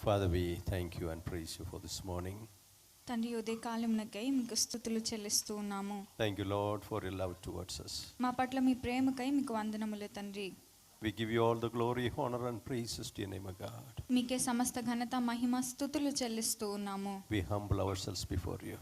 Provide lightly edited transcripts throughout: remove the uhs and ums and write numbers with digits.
Father, we thank you and praise you for this morning. తండ్రి ఉదయకాలమునకై మీకు స్తుతులు చెల్లిస్తూ ఉన్నాము. Thank you, Lord, for your love towards us. మా పట్ల మీ ప్రేమకై మీకు వందనములు తండ్రి. We give you all the glory, honor and praises to your name, O God. మీకే సమస్త ఘనత మహిమ స్తుతులు చెల్లిస్తూ ఉన్నాము. We humble ourselves before you.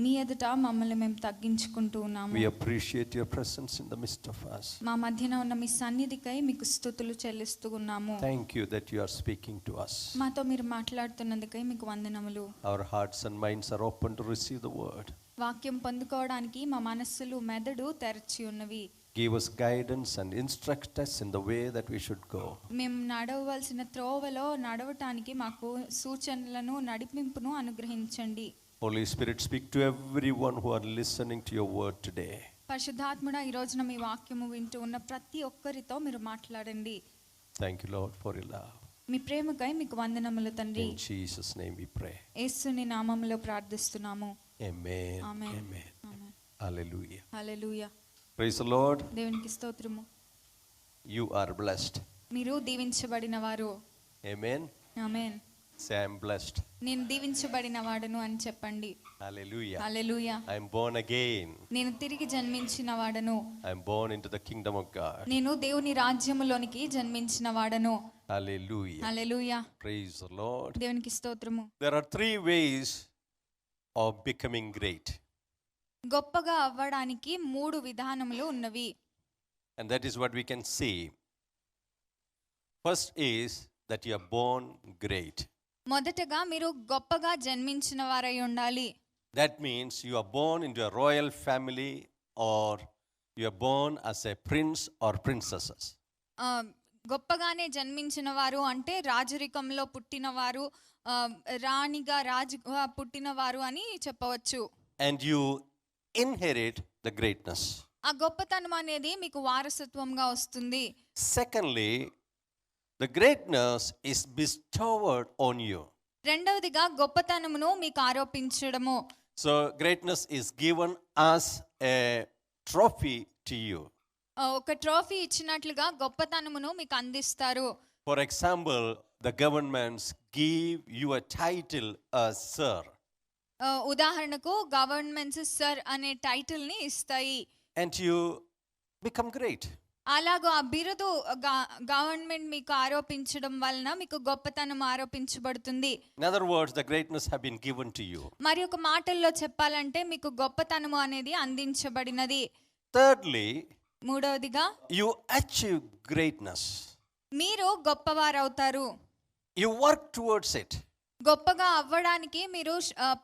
మీ ఎదుట మమ్మల్ని మేము తగ్గించుకుంటూ ఉన్నాము. We appreciate your presence in the midst of us. మా మధ్యన ఉన్న మీ సన్నిధికై మీకు స్తుతులు చెల్లిస్తూ ఉన్నాము. Thank you that you are speaking to us. మాతో మీరు మాట్లాడుతున్నందుకై మీకు వందనములు. Our hearts and minds are open to receive the word. వాక్యం పొందుకోవడానికి మా మనస్సులు మెదడు తెరచి ఉన్నవి. Give us guidance and instruct us in the way that we should go. మేము నడవవలసిన త్రోవలో నడవటానికి మాకు సూచనలను నడిపింపును అనుగ్రహించండి. Holy Spirit, speak to everyone who are listening to your word today. పరిశుద్ధాత్ముడా, ఈ రోజున మీ వాక్యము వింటూ ఉన్న ప్రతి ఒక్కరితో మీరు మాట్లాడండి. Thank you, Lord, for your love. మీ ప్రేమకై మీకు వందనములు తండ్రి. In Jesus' name we pray. యేసుని నామములో ప్రార్థిస్తున్నాము. Amen. Amen. Amen. Amen. Hallelujah. Hallelujah. Praise the Lord. దేవునికి స్తోత్రము. You are blessed. మీరు దీవించబడిన వారు. Amen. Amen. Say, I'm blessed. నేను దీవించబడిన వాడను అని చెప్పండి. Hallelujah. Hallelujah. I'm born again. నేను తిరిగి జన్మించిన వాడను. I'm born into the kingdom of God. నేను దేవుని రాజ్యములోనికి జన్మించిన వాడను. Hallelujah. Hallelujah. Praise the Lord. దేవునికి స్తోత్రము. There are three ways of becoming great. గొప్పగా అవ్వడానికి 3 విధానములు ఉన్నవి. And that is what we can see. First is that you are born great. మొదటగా మీరు గొప్పగా జన్మించిన వారై ఉండాలి. That means you are born into a royal family or you are born as a prince or princesses. గొప్పగానే జన్మించిన వారు అంటే రాజరికంలో పుట్టినవారు, రాణిగా రాజుగా పుట్టినవారు అని చెప్పవచ్చు. And you inherit the greatness. ఆ గొప్పతనం అనేది మీకు వారసత్వంగా వస్తుంది. Secondly, the greatness is bestowed on you. రెండవదిగా గొప్పతనమును మీకు ఆరోపించడము. So greatness is given as a trophy to you. ఒక ట్రోఫీ ఇచ్చినట్లుగా గొప్పతనమును మీకు అందిస్తారు. For example, the governments give you a title as sir. ఉదాహరణకు గవర్నమెంట్స్ సర్ అనే టైటిల్ ని ఇస్తాయి. And you become great. అలాగో ఆ బిరుదు గవర్నమెంట్ మీకు ఆరోపించడం వలన మీకు గొప్పతనం ఆరోపించబడుతుంది. In other words, the greatness have been given to you. మరి ఒక మాటల్లో చెప్పాలంటే మీకు గొప్పతనము అనేది అందించబడినది. Thirdly, మూడవదిగా you achieve greatness. మీరు గొప్పవారవుతారు. You work towards it. గొప్పగా అవ్వడానికి మీరు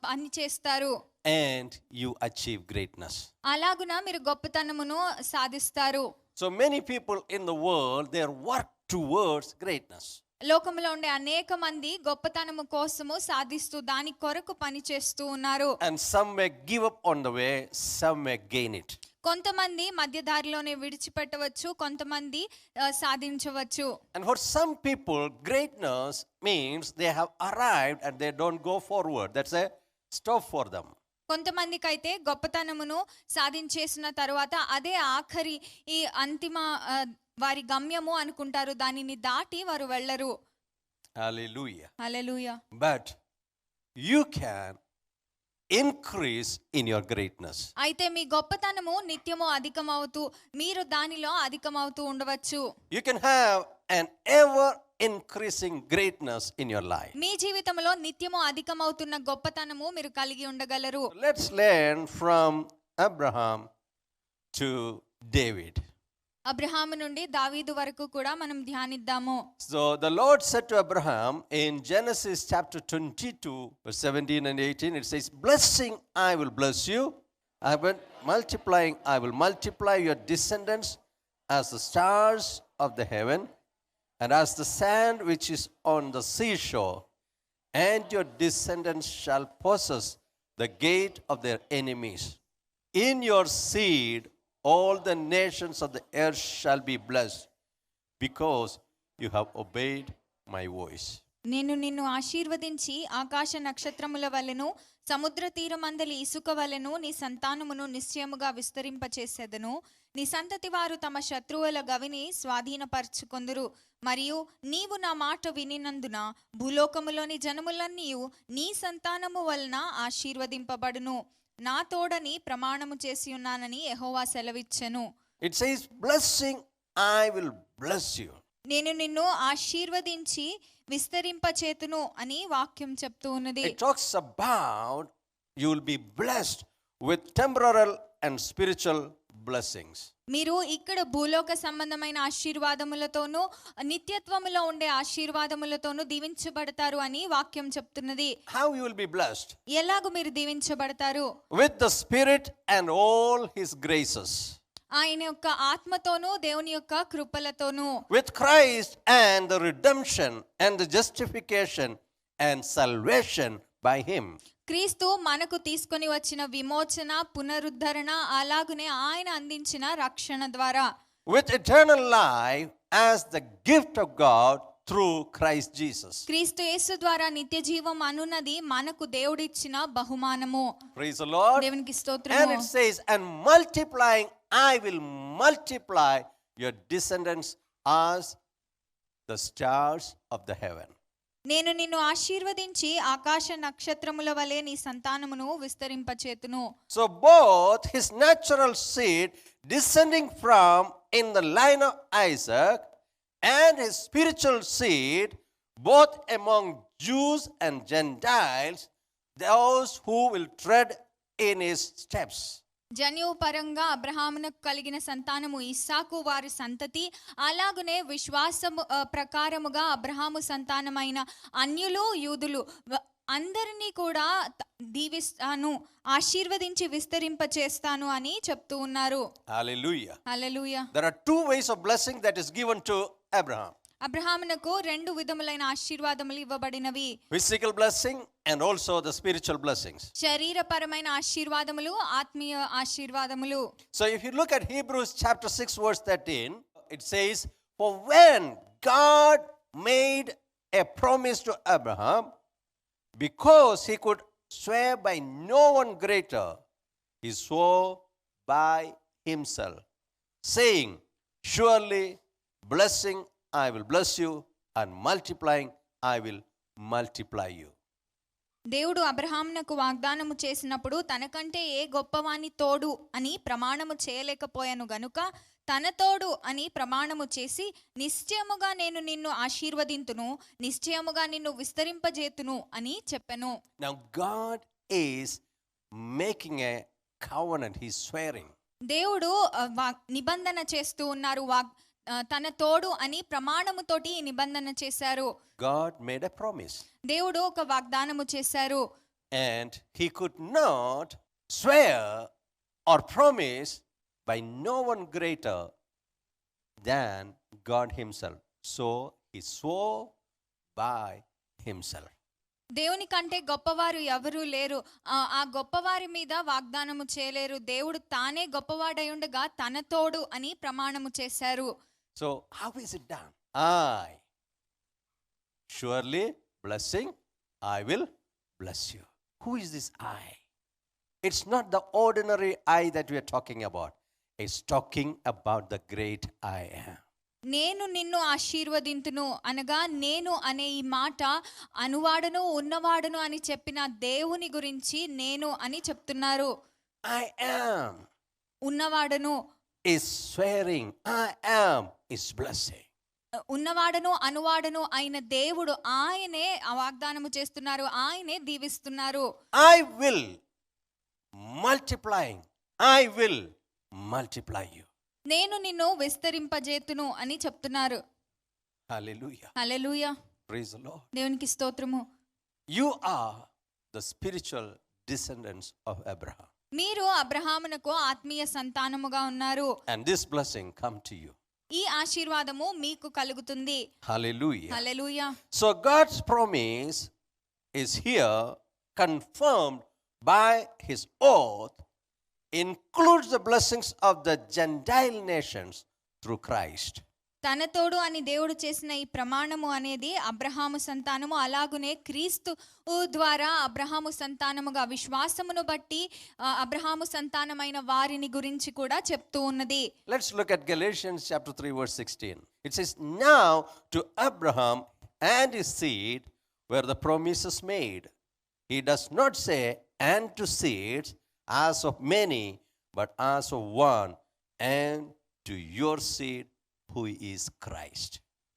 పని చేస్తారు. And you achieve greatness. అలాగున మీరు గొప్పతనమును సాధిస్తారు. So many people in the world, they work towards greatness. లోకంలో ఉండే అనేక మంది గొప్పతనము కోసము సాధిస్తూ దాని కొరకు పని చేస్తూ ఉన్నారు. And some may give up on the way, some may gain it. కొంతమంది మధ్య దారిలోనే విడిచిపెట్టవచ్చు, కొంతమంది సాధించవచ్చు. And for some people, greatness means they have arrived and they don't go forward. That's a stop for them. కొంతమందికి అయితే గొప్పతనమును సాధించేసిన తర్వాత అదే ఆఖరి ఈ అంతిమ వారి గమ్యము అనుకుంటారు. దానిని దాటి వారు వెళ్ళరు. Hallelujah. Hallelujah. But you can increase in your greatness. అయితే మీ గొప్పతనము నిత్యము అధికమవుతూ మీరు దానిలో అధికమవుతూ ఉండవచ్చు. You can have an ever increasing greatness in your life. మీ జీవితంలో నిత్యము అధికమవుతున్న గొప్పతనము మీరు కలిగి ఉండగలరు. Let's learn from Abraham to David. Abraham నుండి దావీదు వరకు కూడా మనం ధ్యానిద్దాము. So the Lord said to Abraham in Genesis chapter 22 verse 17 and 18, it says, blessing I will bless you, multiplying I will multiply your descendants as the stars of the heaven and as the sand which is on the seashore, and your descendants shall possess the gate of their enemies. In your seed all the nations of the earth shall be blessed, because you have obeyed my voice. నేను నిన్ను ఆశీర్వదించి ఆకాశ నక్షత్రముల వలెను సముద్ర తీరమందలి ఇసుక వలెను నీ సంతానమును నిశ్చయముగా విస్తరింపచేసేదను. నీ సంతతి వారు తమ శత్రువుల గవిని స్వాధీనపరచుకొందురు. మరియు నీవు నా మాట వినినందున భూలోకములోని జనములన్నీయు నీ సంతానము వలన ఆశీర్వదింపబడును. నా తోడని ప్రమాణము చేసి ఉన్నానని యెహోవా సెలవిచ్చెను. It says, blessing, I will bless you. నేను నిన్ను ఆశీర్వదించి విస్తరింపచేతును అని వాక్యం చెప్తూ ఉన్నది. It talks about you will be blessed with temporal and spiritual blessings. మీరు ఇక్కడ భూలోక సంబంధమైన ఆశీర్వాదములతోనూ నిత్యత్వములో ఉండే ఆశీర్వాదములతోనూ దీవించబడతారు అని వాక్యం చెప్తున్నది. How you will be blessed? ఎలాగూ మీరు దీవించబడతారు? With the Spirit and all His graces. ఆయన యొక్క ఆత్మతోనూ దేవుని యొక్క కృపలతోనూ. With Christ and the redemption and the justification and salvation by Him. క్రీస్తు మనకు తీసుకొని వచ్చిన విమోచన, పునరుద్ధరణ, అలాగునే ఆయన అందించిన రక్షణ ద్వారా. With eternal life as the gift of God through Christ Jesus. క్రీస్తు యేసు ద్వారా నిత్య జీవం అనున్నది మనకు దేవుడిచ్చిన బహుమానము. Praise the Lord. దేవునికి And స్తోత్రము. it says, and multiplying, I will multiply your descendants as the stars of the heaven. నేను నిన్ను ఆశీర్వదించి ఆకాశ నక్షత్రముల వలె నీ సంతానమును విస్తరింపచేతును. So both his natural seed descending from in the line of Isaac and his spiritual seed both among Jews and Gentiles, those who will tread in his steps. జన్యువు పరంగా అబ్రహామునకు కలిగిన సంతానము ఇస్సాకు వారి సంతతి, అలాగునే విశ్వాసము ప్రకారముగా అబ్రహాము సంతానమైన అన్యులు యూదులు అందరినీ కూడా దీవిస్తాను, ఆశీర్వదించి విస్తరింప చేస్తాను అని చెప్తూ ఉన్నారు. Hallelujah. Hallelujah. There are two ways of blessing that is given to Abraham. అబ్రహామునకు రెండు విధములైన ఆశీర్వాదములు ఇవ్వబడినవి. Physical blessing and also the spiritual blessings. శరీరపరమైన ఆశీర్వాదములు, ఆత్మీయ ఆశీర్వాదములు. So if you look at Hebrews chapter 6 verse 13, it says, for when God made a promise to Abraham, because he could swear by no one greater, he swore by himself, saying, surely blessing I will bless you, and multiplying I will multiply you. దేవుడు అబ్రహామునకు వాగ్దానము చేసినప్పుడు తనకంటే ఏ గొప్పవాని తోడు అని ప్రమాణము చేయలేకపోయాను గనుక తన తోడు అని ప్రమాణము చేసి, నిశ్చయముగా నేను నిన్ను ఆశీర్వదింతును, నిశ్చయముగా నిన్ను విస్తరింపజేతును అని చెప్పెను. Now God is making a covenant. He's swearing. దేవుడు నిబంధన చేస్తూ ఉన్నారు. తన తోడు అని ప్రమాణముతోటి ఈ నిబంధన చేశారు. God made a promise. దేవుడు ఒక వాగ్దానము చేశారు. And he could not swear or promise by no one greater than God himself. So he swore by himself. దేవుని కంటే గొప్పవారు ఎవరూ లేరు. ఆ గొప్పవారి మీద వాగ్దానము చేయలేరు. దేవుడు తానే గొప్పవాడై ఉండగా తన తోడు అని ప్రమాణము చేశారు. So how is it done? I surely blessing, I will bless you. Who is this I? It's not the ordinary I that we are talking about. It's talking about the great I am. నేను నిన్ను ఆశీర్వదింతును అనగా నేను అనే ఈ మాట అనువాడను ఉన్నవాడును అని చెప్పిన దేవుని గురించి నేను అని చెప్తున్నారు. I am ఉన్నవాడను is swearing. I am is blessing. ఉన్నవాడను అనువాడను అయిన దేవుడు ఆయనే ఆ వాగ్దానము చేస్తున్నారు, ఆయనే దీవిస్తున్నారు. I will multiplying. I will multiply you. నేను నిన్ను విస్తరింపజేతును అని చెప్తున్నారు. Hallelujah. Hallelujah. Praise the Lord. దేవునికి స్తోత్రము. You are the spiritual descendants of Abraham. మీరు అబ్రహామునకు ఆత్మీయ సంతానముగా ఉన్నారు. And this blessing come to you. ఈ ఆశీర్వాదము మీకు కలుగుతుంది. Hallelujah. Hallelujah. So God's promise is here confirmed by his oath, includes the blessings of the Gentile nations through Christ. తన తోడు అని దేవుడు చేసిన ఈ ప్రమాణము అనేది అబ్రహాము సంతానము, అలాగునే క్రీస్తు ద్వారా అబ్రహాము సంతానముగా విశ్వాసమును బట్టి అబ్రహాము సంతానమైన వారిని గురించి కూడా చెప్తూ ఉన్నది. Let's look at Galatians chapter 3 verse 16. It says, now to Abraham and his seed were the promises made. He does not say, and to seeds as of many, but as of one, and to your seed who is Christ.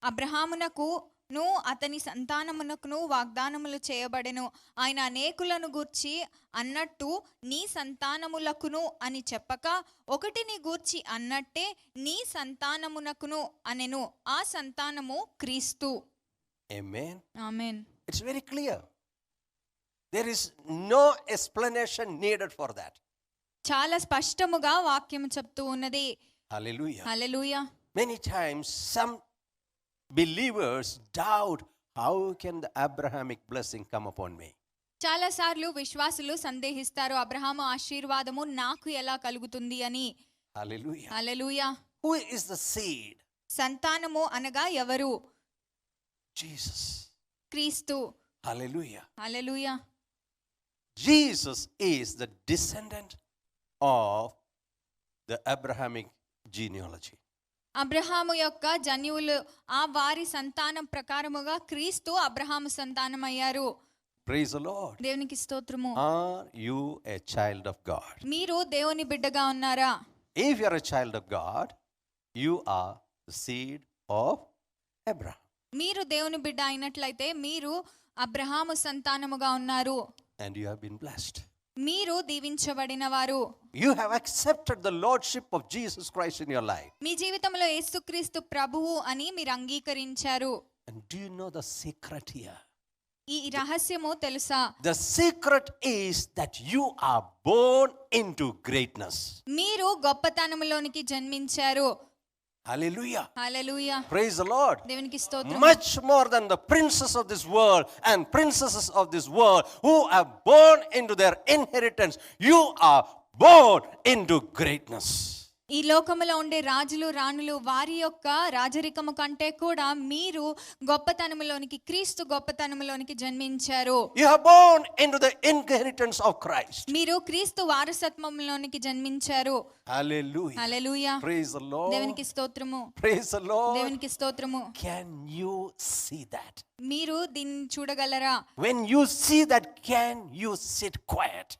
అబ్రహామునకును అతని సంతానమునకును వాగ్దానములు చేయబడెను. ఆయన అనేకులను గూర్చి అన్నట్టు నీ సంతానములకును అని చెప్పక, ఒకటిని గూర్చి అన్నట్టే నీ సంతానమునకును అనెను. ఆ సంతానము క్రీస్తు. Amen. Amen. It's very clear. There is no explanation needed for that. చాలా స్పష్టముగా వాక్యం చెప్తూ ఉన్నది. Hallelujah. Hallelujah. Many times some believers doubt, how can the Abrahamic blessing come upon me? చాలా సార్లు విశ్వాసులు సందేహిస్తారు, అబ్రహాము ఆశీర్వాదము నాకు ఎలా కలుగుతుంది అని. Hallelujah. Hallelujah. Who is the seed? సంతానము అనగా ఎవరు? Jesus. క్రీస్తు. Hallelujah. Hallelujah. Jesus is the descendant of the Abrahamic genealogy. Abraham యొక్క జన్యువులు ఆ వారి సంతానం ప్రకారముగా క్రీస్తు అబ్రహాము సంతానమయ్యారు. Praise the Lord. దేవునికి స్తోత్రము. Are you a child of God? మీరు దేవుని బిడ్డగా ఉన్నారా? If you are a child of God, you are the seed of Abraham. మీరు దేవుని బిడ్డ అయినట్లయితే మీరు అబ్రహాము సంతానముగా ఉన్నారు. And you have been blessed. మీరు దీవించబడిన వారు. You have accepted the lordship of Jesus Christ in your life. మీ జీవితంలో యేసుక్రీస్తు ప్రభువు అని మీరు అంగీకరించారు. And do you know the secret here? ఈ రహస్యము తెలుసా? The secret is that you are born into greatness. మీరు గొప్పతనములోనికి జన్మించారు. Hallelujah. Hallelujah. Praise the Lord. దేవునికి స్తోత్రం. Much more than the princes of this world and princesses of this world who are born into their inheritance, you are born into greatness. ఈ లోకములో ఉండే రాజులు రాణులు వారి యొక్క రాజరికము కంటే కూడా మీరు గొప్పతనములోనికి, క్రీస్తు గొప్పతనములోనికి జన్మించారు. You are born into the inheritance of Christ. మీరు క్రీస్తు వారసత్వములోనికి జన్మించారు. Hallelujah. Hallelujah. Praise the Lord. దేవునికి స్తోత్రము. Praise the Lord. దేవునికి స్తోత్రము. Can you see that? మీరు దీన్ని చూడగలరా? When you see that, can you sit quiet?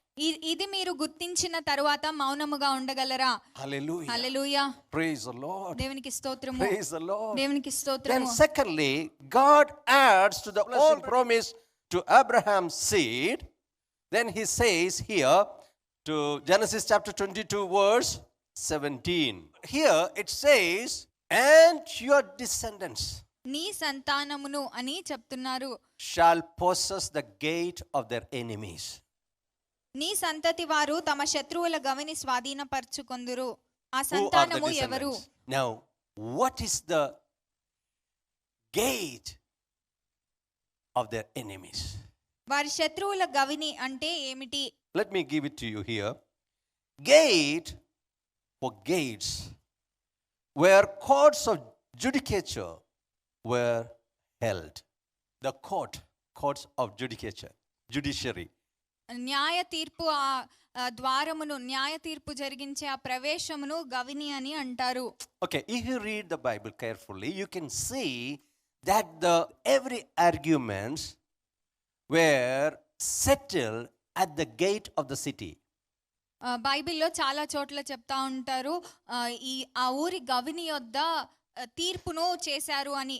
ఇది మీరు గుర్తించిన తరువాత మౌనముగా ఉండగలరా? Hallelujah. Hallelujah. Praise the Lord. దేవునికి స్తోత్రము. Praise the Lord. దేవునికి Then స్తోత్రము. secondly, God adds to the blessing promise to Abraham's seed. Then he says here to Genesis chapter 22 verse 17. Here it says, and your descendants నీ సంతానమును అని చెప్తున్నారు. shall possess the gate of their enemies. నీ సంతతి వారు తమ శత్రువుల గవిని స్వాధీనపరచుకొందురు. ఆ Who are the సంతానము ఎవరు? descendants? Now, what is the gate of their enemies? వారి శత్రువుల గవిని అంటే ఏమిటి? Let me give it to you here. Gate or gates where courts of judicature were held. The courts of judiciary. న్యాయ తీర్పు, ఆ ద్వారమును, న్యాయ తీర్పు జరిగించే ఆ ప్రవేశమును గవిని అని అంటారు. Okay, if you read the Bible carefully, you can see that every arguments were settled at the gate of the city. బైబిల్లో చాలా చోట్ల చెప్తా ఉంటారు, ఆ ఊరి గవిని యొద్ద తీర్పును చేశారు అని.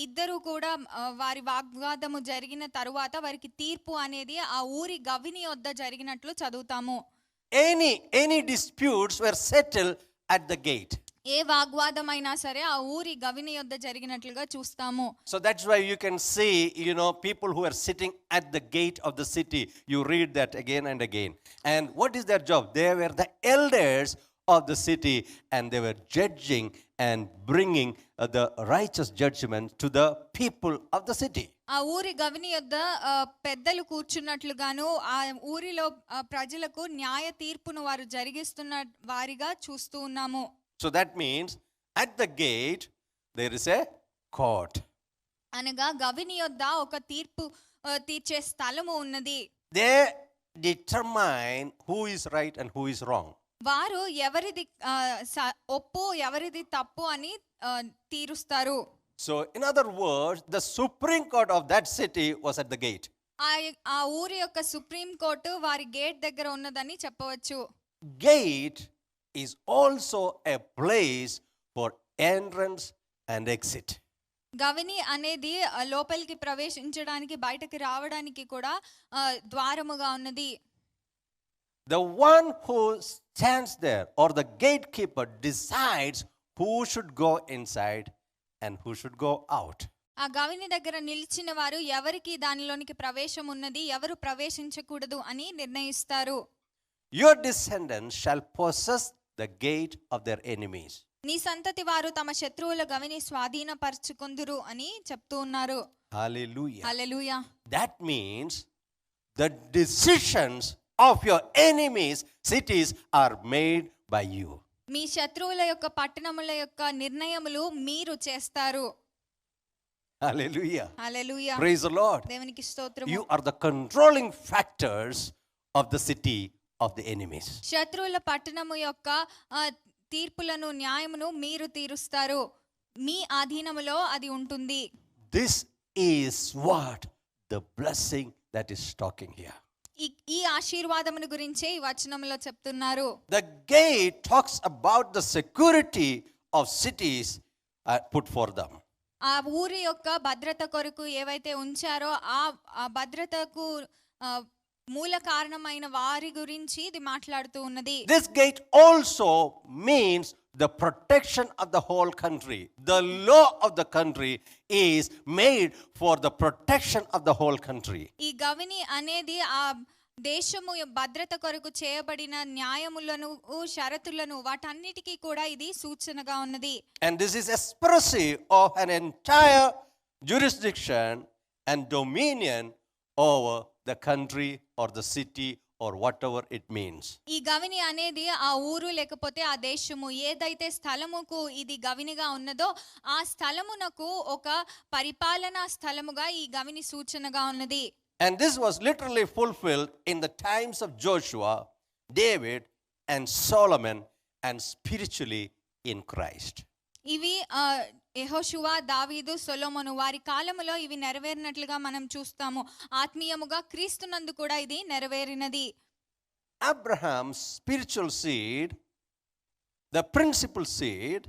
ఇద్దరు కూడా వారి వాగ్వాదము జరిగిన తరువాత వారికి తీర్పు అనేది ఆ ఊరి గవిని యొద్ద జరిగినట్లు చదువుతాము. Any disputes were settled at the gate. ఏ వాగ్వాదమైనా సరే ఆ ఊరి గవిని యొద్ద జరిగినట్లుగా చూస్తాము. So that's why you can see, people who are sitting at the gate of the city. You read that again and again. And what is their job? They were the elders of the city, and they were judging and bringing the righteous judgment to the people of the city. ఆ ఊరి గవిని యొద్ద పెద్దలు కూర్చున్నట్లుగాను ఆ ఊరిలో ప్రజలకు న్యాయ తీర్పును వారు జరిగిస్తున్న వారిగా చూస్తూ ఉన్నాము. So that means at the gate there is a court. అనగా గవిని యొద్ద ఒక తీర్పు తీర్చే స్థలము ఉన్నది. They determine who is right and who is wrong. వారు ఎవరిది ఒప్పు ఎవరిది తప్పు అని తీరుస్తారు. So in other words, the supreme court of that city was at the gate. ఆ ఊరి యొక్క సుప్రీం కోర్టు వారి గేట్ దగ్గర ఉన్నదని చెప్పవచ్చు. Gate is also a place for entrance and exit. గవిని అనేది లోపలికి ప్రవేశించడానికి బయటకి రావడానికి కూడా ద్వారముగా ఉన్నది. The one who stands there or the gatekeeper decides who should go inside and who should go out. ఆ గవిని దగ్గర నిలిచిన వారు ఎవరికి దానిలోనికి ప్రవేశం ఉన్నది, ఎవరు ప్రవేశించకూడదు అని నిర్ణయిస్తారు. Your descendants shall possess the gate of their enemies. నీ సంతతి వారు తమ శత్రువుల గవిని స్వాధీనపరచుకొందురు అని చెప్తూ ఉన్నారు. Hallelujah. Hallelujah. That means the decisions of your enemies cities are made by you. మీ శత్రువుల యొక్క పట్టణముల యొక్క నిర్ణయములు మీరు చేస్తారు. Hallelujah. Hallelujah. Praise the Lord. దేవునికి స్తోత్రము. You are the controlling factors of the city of the enemies. శత్రువుల పట్టణము యొక్క తీర్పులను న్యాయమును మీరు తీరుస్తారు. మీ ఆధీనములో అది ఉంటుంది. This is what the blessing that is talking here. ఈ ఆశీర్వాదమును గురించే ఈ వచనంలో చెప్తున్నారు. The gate talks about the security of cities put for them. ఆ ఊరి యొక్క భద్రత కొరకు ఏవైతే ఉంచారో ఆ భద్రతకు మూల కారణమైన వారి గురించి ఇది మాట్లాడుతూ ఉన్నది. This gate also means the protection of the whole country. The law of the country is made for the protection of the whole country. ఈ గవిని అనేది ఆ దేశము భద్రత కొరకు చేయబడిన న్యాయములను షరతులను వాటన్నిటికీ కూడా ఇది సూచనగా ఉన్నది. And this is expressive of an entire jurisdiction and dominion over the country or the city or whatever it means. ఈ గవిని అనేది ఆ ఊరు లేకపోతే ఆ దేశము ఏదైతే స్థలముకు ఇది గవినిగా ఉన్నదో ఆ స్థలమునకు ఒక పరిపాలనా స్థలముగా ఈ గవిని సూచనగా ఉన్నది. And this was literally fulfilled in the times of Joshua, David and Solomon and spiritually in Christ. ఇవి యెహోషువ, దావీదు, సొలొమోను వారి కాలములో ఇవి నెరవేరినట్లుగా మనం చూస్తాము. ఆత్మీయముగా క్రీస్తునందు కూడా ఇది నెరవేరినది. Abraham's spiritual seed, the principal seed,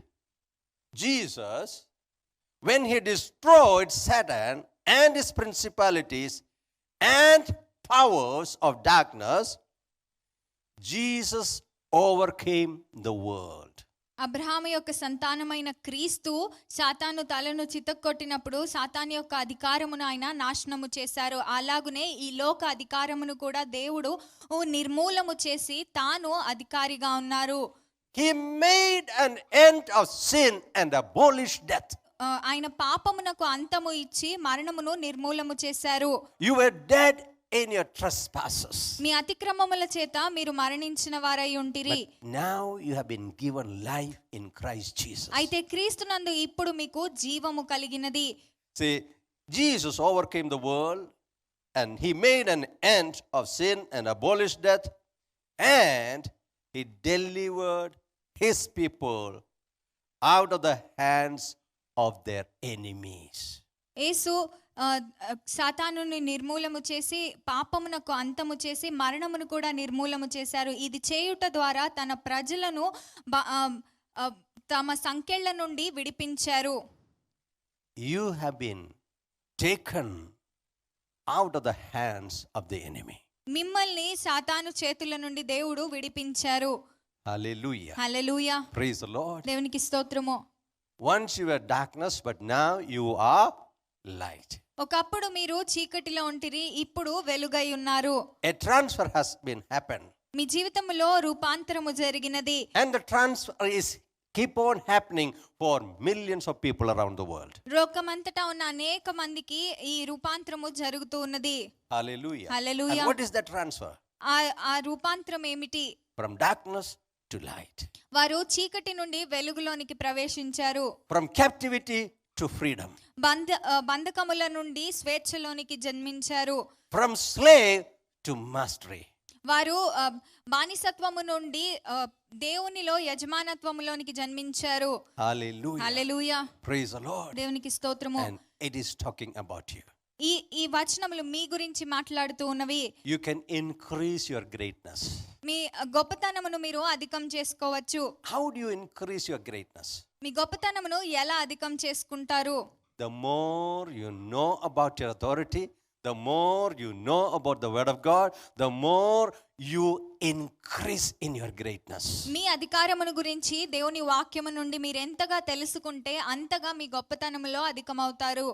Jesus, when he destroyed Satan and his principalities and powers of darkness, Jesus overcame the world. Abraham యొక్క సంతానమైన క్రీస్తు సాతాను తలను చితక్కొట్టినప్పుడు సాతాను యొక్క అధికారమును ఆయన నాశనము చేశారు. అలాగునే ఈ లోక అధికారమును కూడా దేవుడు నిర్మూలము చేసి తాను అధికారిగా ఉన్నారు. He made an end of sin and abolished death. ఆయన పాపమునకు అంతము ఇచ్చి మరణమును నిర్మూలము చేశారు. You were dead in your trespasses. మీ అతిక్రమముల చేత మీరు మరణించిన వారై ఉంటిరి. Now you have been given life in Christ Jesus. అయితే క్రీస్తునందు ఇప్పుడు మీకు జీవము కలిగినది. See, Jesus overcame the world and he made an end of sin and abolished death, and he delivered his people out of the hands of their enemies. యేసు సాతానుని నిర్మూలము చేసి పాపమునకు అంతము చేసి మరణమును కూడా నిర్మూలము చేశారు. ఇది చేయుట ద్వారా తన ప్రజలను తమ సంకెళ్ళ నుండి విడిపించారు. You have been taken out of the hands of the enemy. మిమ్మల్ని సాతాను చేతుల నుండి దేవుడు విడిపించారు. Hallelujah. Hallelujah. Praise the Lord. దేవునికి స్తోత్రము. Once you were darkness, but now you are light. ఒకప్పుడు మీరు చీకటిలో ఉంటిరి, ఇప్పుడు వెలుగై ఉన్నారు. A transfer has been happened. మీ జీవితంలో రూపాంతరము జరిగినది. And the transfer is keep on happening for millions of people around the world. లోకమంతటా ఉన్న అనేక మందికి ఈ రూపాంతరము జరుగుతూ ఉన్నది. Hallelujah. Hallelujah. And what is that transfer? ఆ రూపాంతరం ఏమిటి? From darkness to light. వారు చీకటి నుండి వెలుగులోనికి ప్రవేశించారు. From captivity to freedom. బంధకముల నుండి స్వేచ్ఛలోనికి జన్మించారు. From slave to mastery. వారు బానిసత్వము నుండి దేవునిలో యజమానత్వములోనికి జన్మించారు. Hallelujah. Hallelujah. Praise the Lord. దేవునికి స్తోత్రము. And it is talking about you. ఈ వచనములు మీ గురించి మాట్లాడుతూ ఉన్నవి. You can increase your greatness. మీ గొప్పతనమును మీరు అధికం చేసుకోవచ్చు. How do you increase your greatness? మీ గొప్పతనమును ఎలా అధికం చేసుకుంటారు? The more you know about your authority, the more you know about the word of God, the more you increase in your greatness. మీ అధికారమును గురించి దేవుని వాక్యము నుండి మీరు ఎంతగా తెలుసుకుంటే అంతగా మీ గొప్పతనములో అధికమవుతారు.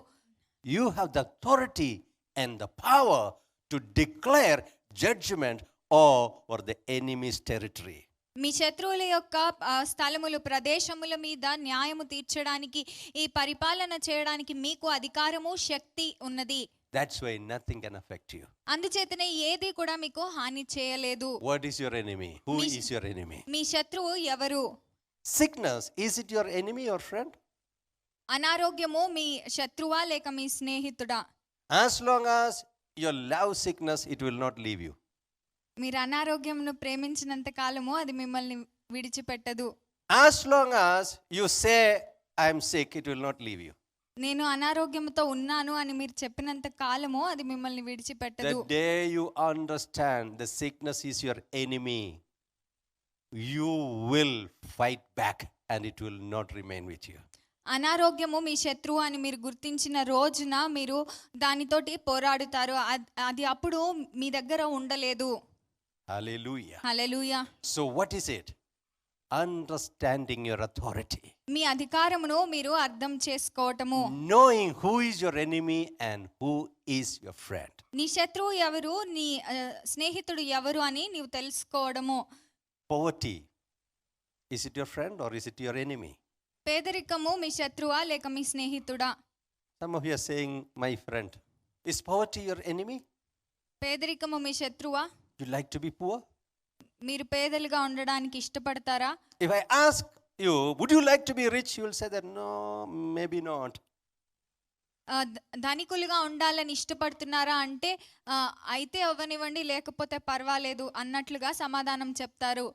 You have the authority and the power to declare judgment over the enemy's territory. మీ శత్రువుల యొక్క స్థలములు ప్రదేశముల మీద న్యాయము తీర్చడానికి ఈ పరిపాలన చేయడానికి మీకు అధికారము శక్తి ఉన్నది. That's why nothing can affect you. అందుచేతనే ఏది కూడా మీకు హాని చేయలేదు. What is your enemy? Who is your enemy? మీ శత్రువు ఎవరు? Sickness, is it your enemy or friend? అనారోగ్యము మీ శత్రువా లేక మీ స్నేహితుడా? As long as you love sickness, it will not leave you. మీరు అనారోగ్యమును ప్రేమించినంత కాలము అది మిమ్మల్ని విడిచిపెట్టదు. As long as you say I am sick, it will not leave you. నేను అనారోగ్యంతో ఉన్నాను అని మీరు చెప్పినంత కాలము అది మిమ్మల్ని విడిచిపెట్టదు. The day you understand the sickness is your enemy, you will fight back and it will not remain with you. అనారోగ్యము మీ శత్రువు అని మీరు గుర్తించిన రోజున మీరు దానితోటి పోరాడుతారు. అది అప్పుడు మీ దగ్గర ఉండలేదు. Hallelujah. Hallelujah. So what is it? Understanding your authority. మీ అధికారమును మీరు అర్థం చేసుకోవటము. Knowing who is your enemy and who is your friend. నీ శత్రువు ఎవరు, నీ స్నేహితుడు ఎవరు అని నీవు తెలుసుకోవడము. Poverty, is it your friend or is it your enemy? పేదరికము మీ శత్రువా లేక మీ స్నేహితుడా? Some of you are saying, my friend. Is poverty your enemy? పేదరికము me శత్రువా? You like to be poor? మీరు పేదలుగా ఉండడానికి ఇష్టపడతారా? If I ask you, would you like to be rich? You will say that no, maybe not. ధనికులుగా ఉండాలని ఇష్టపడుతున్నారా అంటే అయితే అవ్వనివ్వండి లేకపోతే పర్వాలేదు అన్నట్లుగా సమాధానం చెప్తారు.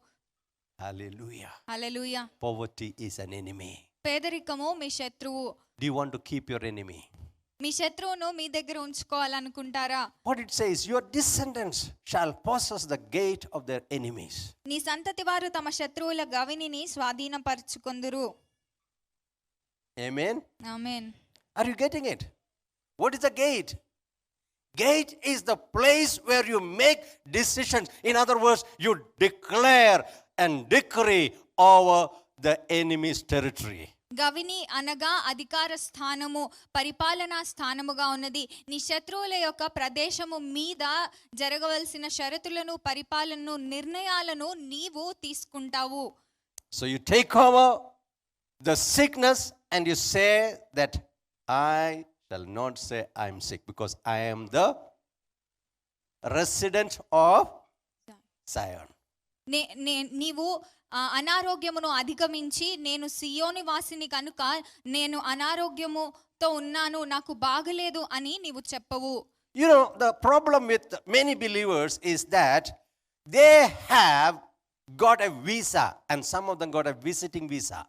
Hallelujah. Hallelujah. Poverty is an enemy. పేదరికము మీ శత్రువు. Do you want to keep your enemy? మీ శత్రువును మీ దగ్గర ఉంచుకోవాలనుకుంటారా? What it says, your descendants shall possess the gate of their enemies. నీ సంతతి వారు తమ శత్రువుల గవినిని స్వాధీనపరచుకొందురు. Amen. Amen. Are you getting it? What is the gate? Gate is the place where you make decisions. In other words, you declare and decree over the enemy's territory. గవిని అనగా అధికార స్థానము, పరిపాలనా స్థానముగా ఉన్నది. నీ శత్రువుల యొక్క ప్రదేశము మీద జరగవలసిన షరతులను, పరిపాలనను, నిర్ణయాలను నీవు తీసుకుంటావు. So you take over the sickness and you say that I shall not say I am sick because I am the resident of Zion. నీవు అనారోగ్యమును అధిగమించి నేను సియోని వాసిని కనుక నేను అనారోగ్యముతో ఉన్నాను, నాకు బాగలేదు అని నీవు చెప్పవు. You know, the problem with many believers is that they have got a visa and some of them got a visiting visa.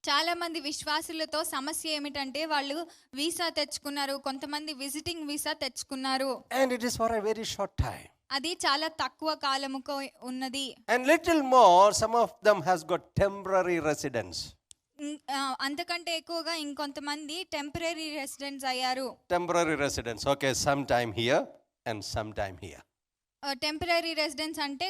చాలా మంది విశ్వాసులతో సమస్య ఏమిటంటే వాళ్ళు వీసా తెచ్చుకున్నారు, కొంతమంది విజిటింగ్ వీసా తెచ్చుకున్నారు. And it is for a very short time. అది చాలా తక్కువ కాలముకు ఉన్నది. And little more, some of them has got temporary residence. అంతకంటే ఎక్కువగా ఇంకొంతమంది టెంపరరీ రెసిడెంట్స్ అయ్యారు. Temporary residence, okay, sometime here and sometime here. Temporary residence అంటే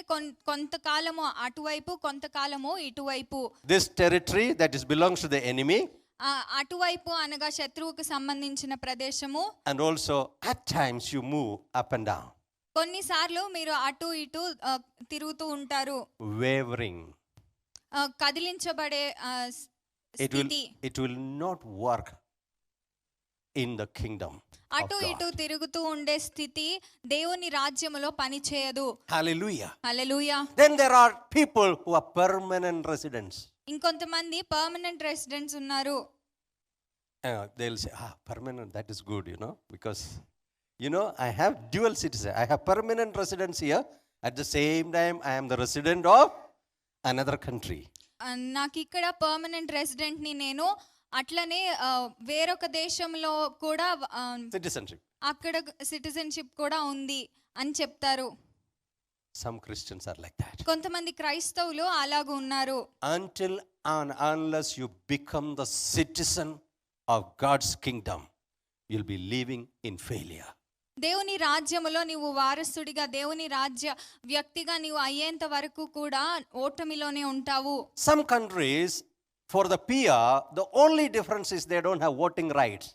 కొంతకాలము అటువైపు కొంతకాలము ఇటువైపు. This territory that is belongs to the enemy. అటువైపు అనగా శత్రువుకు సంబంధించిన ప్రదేశము. And also at times you move up and down. కొన్నిసార్లు మీరు అటు ఇటు తిరుగుతూ ఉంటారు. Wavering. కదిలించబడే స్థితి. It will not work in the kingdom of అటు God. ఇటు తిరుగుతూ ఉండే స్థితి దేవుని రాజ్యములో పని చేయదు. Hallelujah. Hallelujah. Then there are people who are permanent residents. ఇంకొంతమంది పర్మనెంట్ రెసిడెంట్స్ ఉన్నారు. They'll say, permanent, that is good, because, I have dual citizen. I have permanent residence here. At the same time, I am the resident of another country. నాకు ఇక్కడ permanent resident ని నేను, అట్లనే వేరొక దేశంలో కూడా Citizenship. అక్కడ సిటిజన్షిప్ కూడా ఉంది అని చెప్తారు. Some Christians are like that. కొంతమంది క్రైస్తవులు అలాగూ ఉన్నారు. Until and unless you become the citizen of God's kingdom, you'll be living in failure. దేవుని రాజ్యములో నీవు వారసుడిగా, దేవుని రాజ్య వ్యక్తిగా నీవు అయ్యేంత వరకు కూడా ఓటమిలోనే ఉంటావు. Some countries, for the PR, the only difference is they don't have voting rights.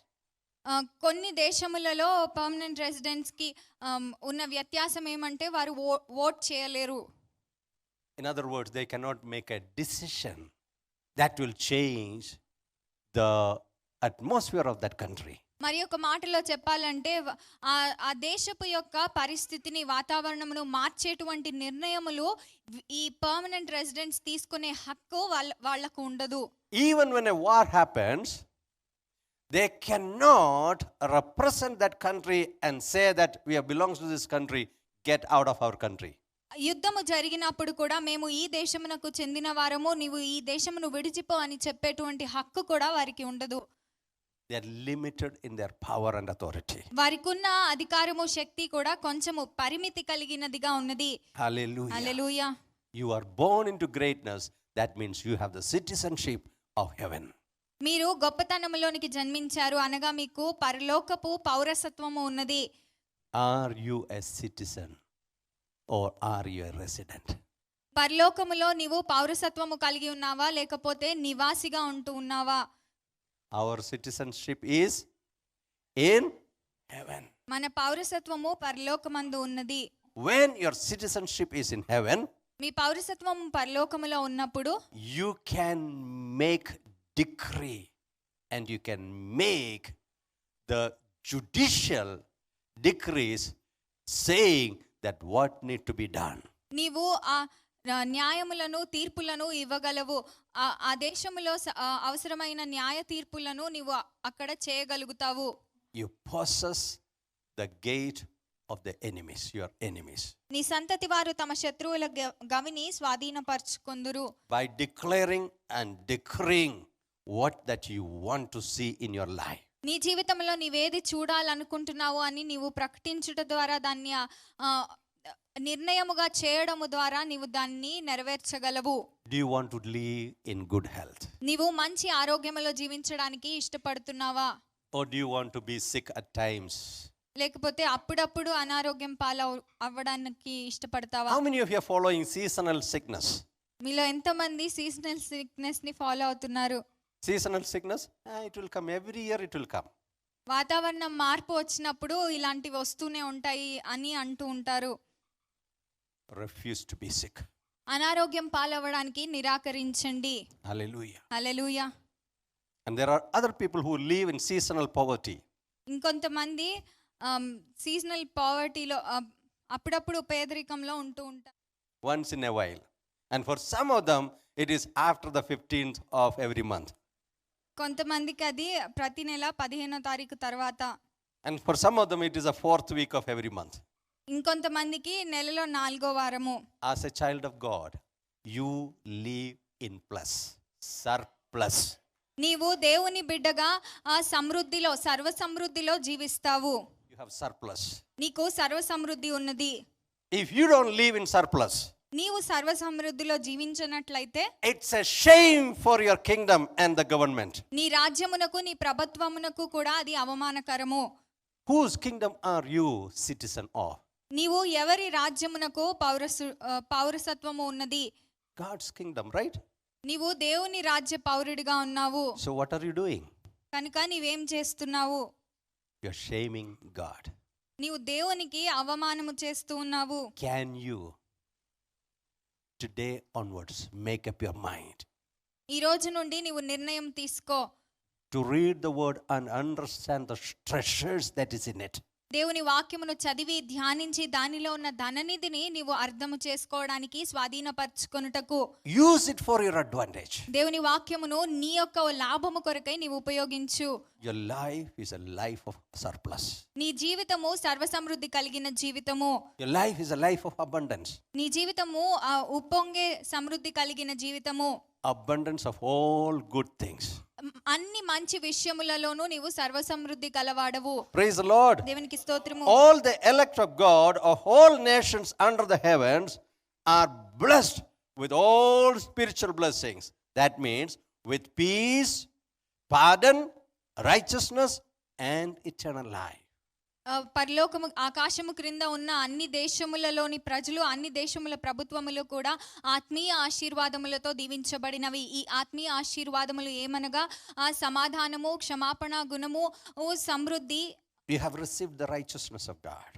కొన్ని దేశములలో పర్మనెంట్ రెసిడెంట్స్ కి ఉన్న వ్యత్యాసం ఏమంటే వారు ఓట్ చేయలేరు. In other words, they cannot make a decision that will change the atmosphere of that country. మరి ఒక మాటలో చెప్పాలంటే ఆ దేశపు యొక్క పరిస్థితిని, వాతావరణమును మార్చేటువంటి నిర్ణయములు ఈ పర్మనెంట్ రెసిడెంట్స్ తీసుకునే హక్కు వాళ్ళకు ఉండదు. Even when a war happens, they cannot represent that country and say that we belongs to this country, get out of our country. యుద్ధము జరిగినప్పుడు కూడా మేము ఈ దేశమునకు చెందిన వారము, నీవు ఈ దేశమును విడిచిపో అని చెప్పేటువంటి హక్కు కూడా వారికి ఉండదు. They are limited in their power and authority. వారికున్న అధికారము, శక్తి కూడా కొంచెము పరిమితి కలిగినదిగా ఉన్నది. Hallelujah. Hallelujah. You are born into greatness. That means you have the citizenship of heaven. మీరు గొప్పతనములోనికి జన్మించారు అనగా మీకు పరలోకపు పౌరసత్వము ఉన్నది. Are you a citizen or are you a resident? పరలోకములో నీవు పౌరసత్వము కలిగి ఉన్నావా, లేకపోతే నివాసిగా ఉంటూ ఉన్నావా? Our citizenship is in heaven. మన పౌరసత్వము పరలోకమందు ఉన్నది. When your citizenship is in heaven, మీ పౌరసత్వము పరలోకములో ఉన్నప్పుడు you can make decree and you can make the judicial decrees saying that what need to be done. నీవు ఆ న్యాయములను, తీర్పులను ఇవ్వగలవు. ఆ దేశములో అవసరమైన న్యాయ తీర్పులను నీవు అక్కడ చేయగలుగుతావు. You possess the gate of the enemies, your enemies. నీ సంతతి వారు తమ శత్రువుల గవిని స్వాధీనపరచుకొందురు. By declaring and decreeing what that you want to see in your life. నీ జీవితంలో నీవేది చూడాలనుకుంటున్నావు అని నీవు ప్రకటించుట ద్వారా, దాన్ని నిర్ణయముగా చేయడము ద్వారా నీవు దాన్ని నెరవేర్చగలవు. Do you want to live in good health? నీవు మంచి ఆరోగ్యములో జీవించడానికి ఇష్టపడుతున్నావా? Or do you want to be sick at times? లేకపోతే అప్పుడప్పుడు అనారోగ్యం అవ్వడానికి ఇష్టపడతావా? How many of you are following seasonal sickness? మీలో ఎంతమంది సీజనల్ సిక్నెస్ ని ఫాలో అవుతున్నారు? Seasonal sickness, it will come every year, it will come. వాతావరణం మార్పు వచ్చినప్పుడు ఇలాంటివి వస్తూనే ఉంటాయి అని అంటూ ఉంటారు. Refuse to be sick. అనారోగ్యం పాలవ్వడానికి నిరాకరించండి. Hallelujah. Hallelujah. And there are other people who live in seasonal poverty. ఇంకొంతమంది సీజనల్ పావర్టీలో, అప్పుడప్పుడు పేదరికంలో ఉంటూ ఉంటారు. Once in a while. And for some of them, it is after the 15th of every month. కొంతమందికి అది ప్రతి నెల 15వ తారీఖు తర్వాత. And for some of them, it is the 4th week of every month. ఇంకొంతమందికి నెలలో 4వ వారము. As a child of God, you live in plus, surplus. నీవు దేవుని బిడ్డగా ఆ సమృద్ధిలో, సర్వ సమృద్ధిలో జీవిస్తావు. You have surplus. నీకు సర్వ సమృద్ధి ఉన్నది. If you don't live in surplus, నీవు సర్వ సమృద్ధిలో జీవించినట్లయితే it's a shame for your kingdom and the government. నీ రాజ్యమునకు, నీ ప్రభుత్వమునకు కూడా అది అవమానకరము. Whose kingdom are you citizen of? నీవు ఎవరి రాజ్యమునకు పౌరసత్వము ఉన్నది? God's kingdom, right? నీవు దేవుని రాజ్య పౌరుడిగా ఉన్నావు. So what are you doing? కనుక నీవేం చేస్తున్నావు? You're shaming God. నీవు దేవునికి అవమానము చేస్తూ ఉన్నావు. Can you today onwards make up your mind? ఈ రోజు నుండి నీవు నిర్ణయం తీసుకో. to read the word and understand the treasures that is in it. దేవుని వాక్యమును చదివి ధ్యానించి దానిలో ఉన్న ధననిధిని నీవు అర్థము చేసుకోవడానికి స్వాధీనపరచుకొనుటకు Use it for your advantage. దేవుని వాక్యమును నీ యొక్క లాభము కొరకై నీవు ఉపయోగించు. Your life is a life of surplus. నీ జీవితము సర్వసమృద్ధి కలిగిన జీవితము. Your life is a life of abundance. నీ జీవితము ఉప్పొంగే సమృద్ధి కలిగిన జీవితము. Abundance of all good things. అన్ని మంచి విషయములలోనూ నీవు సర్వసమృద్ధి గలవాడవు. Praise the Lord. దేవునికి స్తోత్రము. All the elect of God of all nations under the heavens are blessed with all spiritual blessings. That means with peace, pardon, righteousness, and eternal life. పరలోకము ఆకాశము క్రింద ఉన్న అన్ని దేశములలోని ప్రజలు, అన్ని దేశముల ప్రభుత్వములు కూడా ఆత్మీయ ఆశీర్వాదములతో దీవించబడినవి. ఈ ఆత్మీయ ఆశీర్వాదములు ఏమనగా సమాధానము, క్షమాపణ, గుణము, సమృద్ధి. You have received the righteousness of God.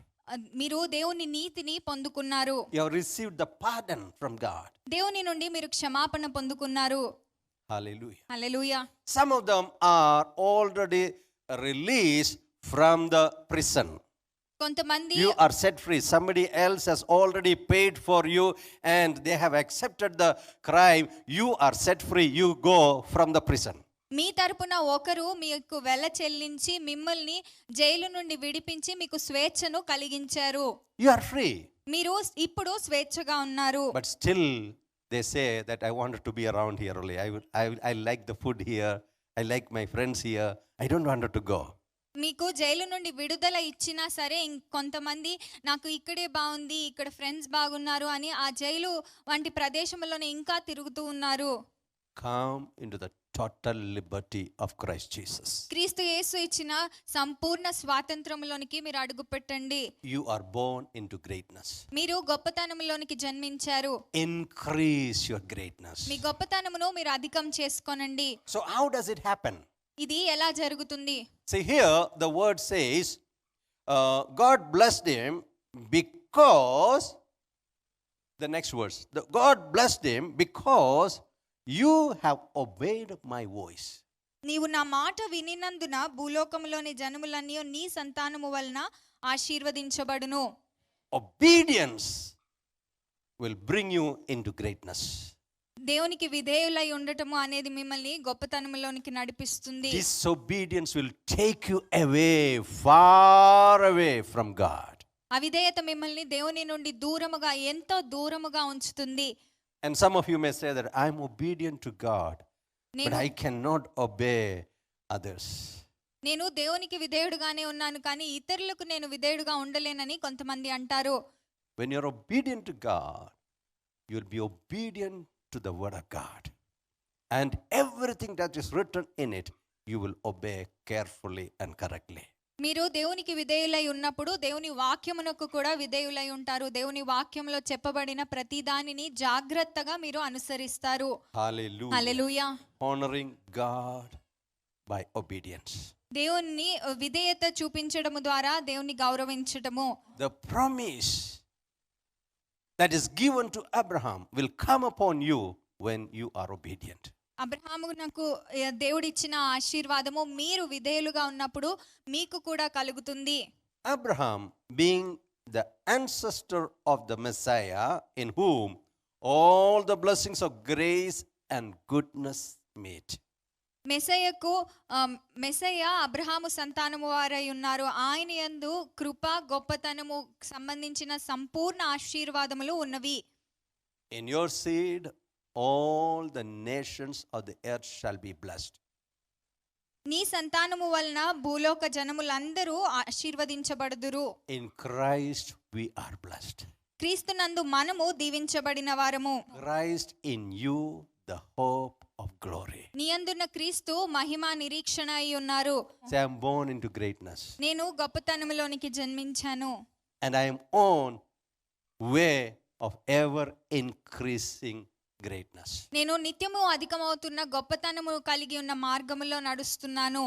మీరు దేవుని నీతిని పొందుకున్నారు. You have received the pardon from God. దేవుని నుండి మీరు క్షమాపణ పొందుకున్నారు. Hallelujah. Hallelujah. Some of them are already released from the prison. కొంతమంది You are set free. Somebody else has already paid for you and they have accepted the crime. You are set free. You go from the prison. మీ తరపున ఒకరు మీకు వెల చెల్లించి మిమ్మల్ని jail నుండి విడిపించి మీకు స్వేచ్ఛను కలిగించారు. You are free. మీరు ఇప్పుడు స్వేచ్ఛగా ఉన్నారు. But still they say that I wanted to be around here only. I like the food here. I like my friends here. I don't want to go. మీకు జైలు నుండి విడుదల ఇచ్చినా సరే కొంతమంది నాకు ఇక్కడే బాగుంది, ఇక్కడ ఫ్రెండ్స్ బాగున్నారు అని ఆ జైలు వంటి ప్రదేశంలోనే ఇంకా తిరుగుతూ ఉన్నారు. Come into the total liberty of Christ Jesus. క్రీస్తు యేసు ఇచ్చిన సంపూర్ణ స్వాతంత్రములోనికి మీరు అడుగు పెట్టండి. You are born into greatness. మీరు గొప్పతనములోనికి జన్మించారు. Increase your greatness. మీ గొప్పతనమును మీరు అధికం చేసుకోనండి. So how does it happen? ఇది ఎలా జరుగుతుంది? See here the word says God blessed him because the next verse. God blessed him because you have obeyed my voice. నీవు నా మాట వినినందున భూలోకములోని జనములన్నీ నీ సంతానము వలన ఆశీర్వదించబడును. Obedience will bring you into greatness. దేవునికి విధేయులై ఉండటము అనేది మిమ్మల్ని గొప్పతనములోనికి నడిపిస్తుంది. Disobedience will take you away, far away from God. అవిధేయత మిమ్మల్ని దేవుని నుండి దూరముగా, ఎంతో దూరముగా ఉంచుతుంది. And some of you may say that I'm obedient to God, but I cannot obey others. నేను దేవునికి విధేయుడుగానే ఉన్నాను కానీ ఇతరులకు నేను విధేయుడుగా ఉండలేనని కొంతమంది అంటారు. When you're obedient to God, you'll be obedient to the word of God. And everything that is written in it, you will obey carefully and correctly. మీరు దేవునికి విధేయులై ఉన్నప్పుడు దేవుని వాక్యమునకు కూడా విధేయులై ఉంటారు. దేవుని వాక్యంలో చెప్పబడిన ప్రతి దానిని జాగ్రత్తగా మీరు అనుసరిస్తారు. Hallelujah. Hallelujah. Honoring God by obedience. దేవుని విధేయత చూపించడము ద్వారా దేవుని గౌరవించడము. The promise that is given to Abraham will come upon you when you are obedient. అబ్రహామునకు దేవుడిచ్చిన ఆశీర్వాదము మీరు విధేయులుగా ఉన్నప్పుడు మీకు కూడా కలుగుతుంది. Abraham being the ancestor of the Messiah, in whom all the blessings of grace and goodness meet. Messiah Abraham సంతానము వారై ఉన్నారు. ఆయన యందు కృప, గొప్పతనము సంబంధించిన సంపూర్ణ ఆశీర్వాదములు ఉన్నవి. In your seed all the nations of the earth shall be blessed. నీ సంతానము వలన భూలోక జనములందరూ ఆశీర్వదించబడుదురు. In Christ we are blessed. క్రీస్తునందు మనము దీవించబడిన వారము. Christ in you the hope of glory. నీ యందున్న క్రీస్తు మహిమ నిరీక్షణ అయి ఉన్నారు. Say, I am born into greatness. నేను గొప్పతనములోనికి జన్మించాను. And I am on way of ever increasing greatness. నేను నిత్యము అధికమవుతున్న గొప్పతనము కలిగి ఉన్న మార్గములో నడుస్తున్నాను.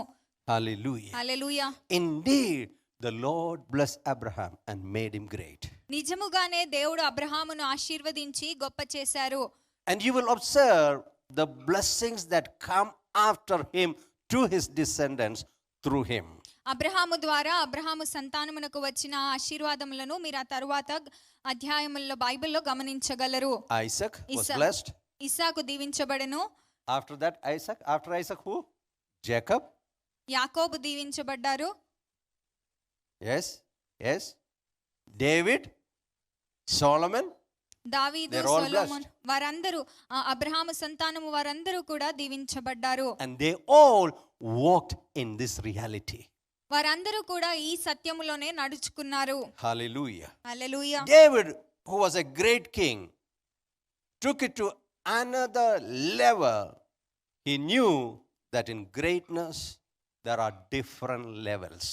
Hallelujah. Hallelujah. Indeed, the Lord blessed Abraham and made him great. నిజముగానే దేవుడు అబ్రహామును ఆశీర్వదించి గొప్ప చేశారు. And you will observe the blessings that come after him to his descendants through him. Abraham ద్వారా అబ్రహాము సంతానమునకు వచ్చిన ఆశీర్వాదములను మీరు ఆ తరువాత అధ్యాయముల్లో బైబిల్లో గమనించగలరు. Isaac was Isaac. blessed. Isaac దీవించబడెను. After that, after Isaac, who? Jacob. యాకోబు దీవించబడ్డారు. Yes. David, Solomon. దావీదు, They're all సొలొమోన్ వారందరూ అబ్రహాము సంతానము వారందరూ కూడా దీవించబడ్డారు. And they all walked in this reality. వారందరూ కూడా ఈ సత్యములోనే నడుచుకున్నారు. Hallelujah. Hallelujah. David, who was a great king, took it to another level. He knew that in greatness there are different levels.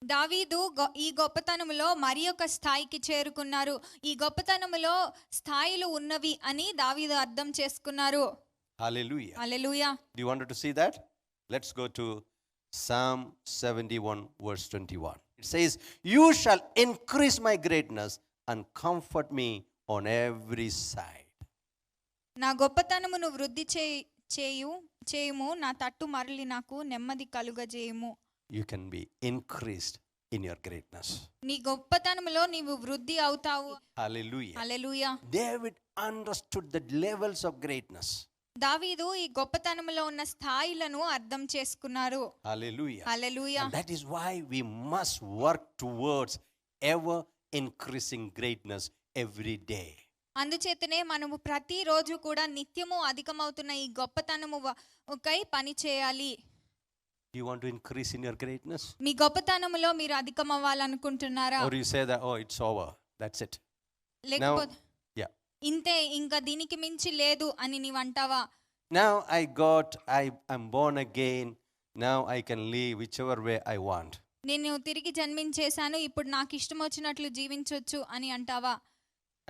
దావీదు ఈ గొప్పతనములో మరి ఒక స్థాయికి చేరుకున్నారు. ఈ గొప్పతనములో స్థాయిలు ఉన్నవి అని దావీదు అర్థం చేసుకున్నారు. Hallelujah. Hallelujah. Do you want to see that? Let's go to Psalm 71 verse 21. It says, "You shall increase my greatness and comfort me on every side." నా గొప్పతనమును వృద్ధి చేయుము, నా తట్టు మరలి నాకు నెమ్మది కలుగజేయుము. You can be increased in your greatness. నీ గొప్పతనములో నీవు వృద్ధి అవుతావు. Hallelujah. Hallelujah. David understood the levels of greatness. దావీదు ఈ గొప్పతనములో ఉన్న స్థాయిలను అర్థం చేసుకున్నారు. Hallelujah. Hallelujah. And that is why we must work towards ever increasing greatness every day. అందుచేతనే మనము ప్రతిరోజు కూడా నిత్యము అధికమవుతున్న ఈ గొప్పతనము కై పని చేయాలి. You want to increase in your greatness? మీ గొప్పతనములో మీరు అధికమవ్వాలనుకుంటున్నారా? Or you say that, oh, it's over. That's it. లేకపోతే Yeah. ఇంతే, ఇంకా దీనికి మించి లేదు అని నీవు అంటావా? Now I'm born again. Now I can live whichever way I want. నేను తిరిగి జన్మించేశాను, ఇప్పుడు నాకు ఇష్టం వచ్చినట్లు జీవించొచ్చు అని అంటావా?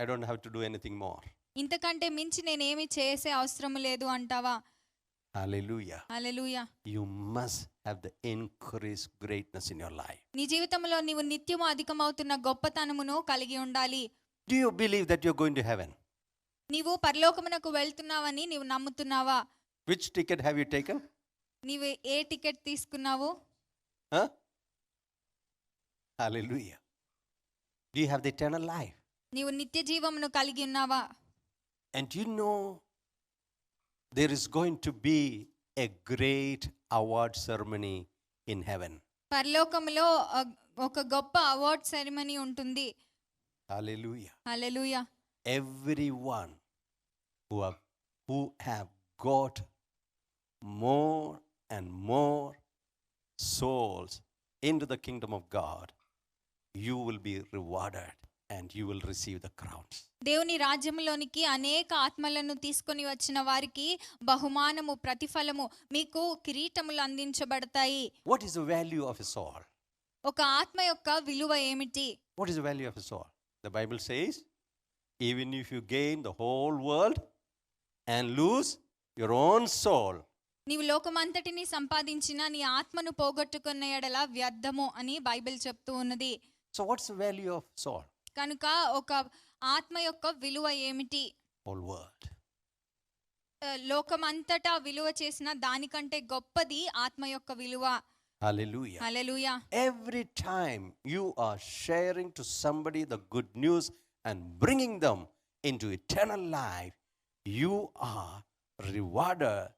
I don't have to do anything more. ఇంతకంటే మించి నేనేమి చేసే అవసరం లేదు అంటావా? Hallelujah. Hallelujah. You must have the increased greatness in your life. నీ జీవితంలో నీవు నిత్యము అధికమవుతున్న గొప్పతనమును కలిగి ఉండాలి. Do you believe that you're going to heaven? నీవు పరలోకమునకు వెళ్తున్నావని నీవు నమ్ముతున్నావా? Which ticket have you taken? నీవు ఏ టికెట్ తీసుకున్నావు? Huh? Hallelujah. Do you have the eternal life? నీవు నిత్య జీవమును కలిగి ఉన్నావా? And you know there is going to be a great award ceremony in heaven. పరలోకములో ఒక గొప్ప అవార్డ్ సెరమనీ ఉంటుంది. Hallelujah. Hallelujah. Everyone who have got more and more souls into the kingdom of God, you will be rewarded and you will receive the crowns. దేవుని రాజ్యంలోనికి అనేక ఆత్మలను తీసుకొని వచ్చిన వారికి బహుమానము, ప్రతిఫలము, మీకు కిరీటములు అందించబడతాయి. What is the value of a soul? ఒక ఆత్మ యొక్క విలువ ఏమిటి? What is the value of a soul? The Bible says, even if you gain the whole world and lose your own soul. నీవు లోకమంతటిని సంపాదించిన నీ ఆత్మను పోగొట్టుకున్న ఎడల వ్యర్థము అని బైబిల్ చెప్తూ ఉన్నది. So what's the value of soul? కనుక ఒక ఆత్మ యొక్క విలువ ఏమిటి? Whole world. లోకమంతటా విలువ చేసిన దానికంటే గొప్పది ఆత్మ యొక్క విలువ. Hallelujah. Hallelujah. Every time you are sharing to somebody the good news and bringing them into eternal life, you are rewarded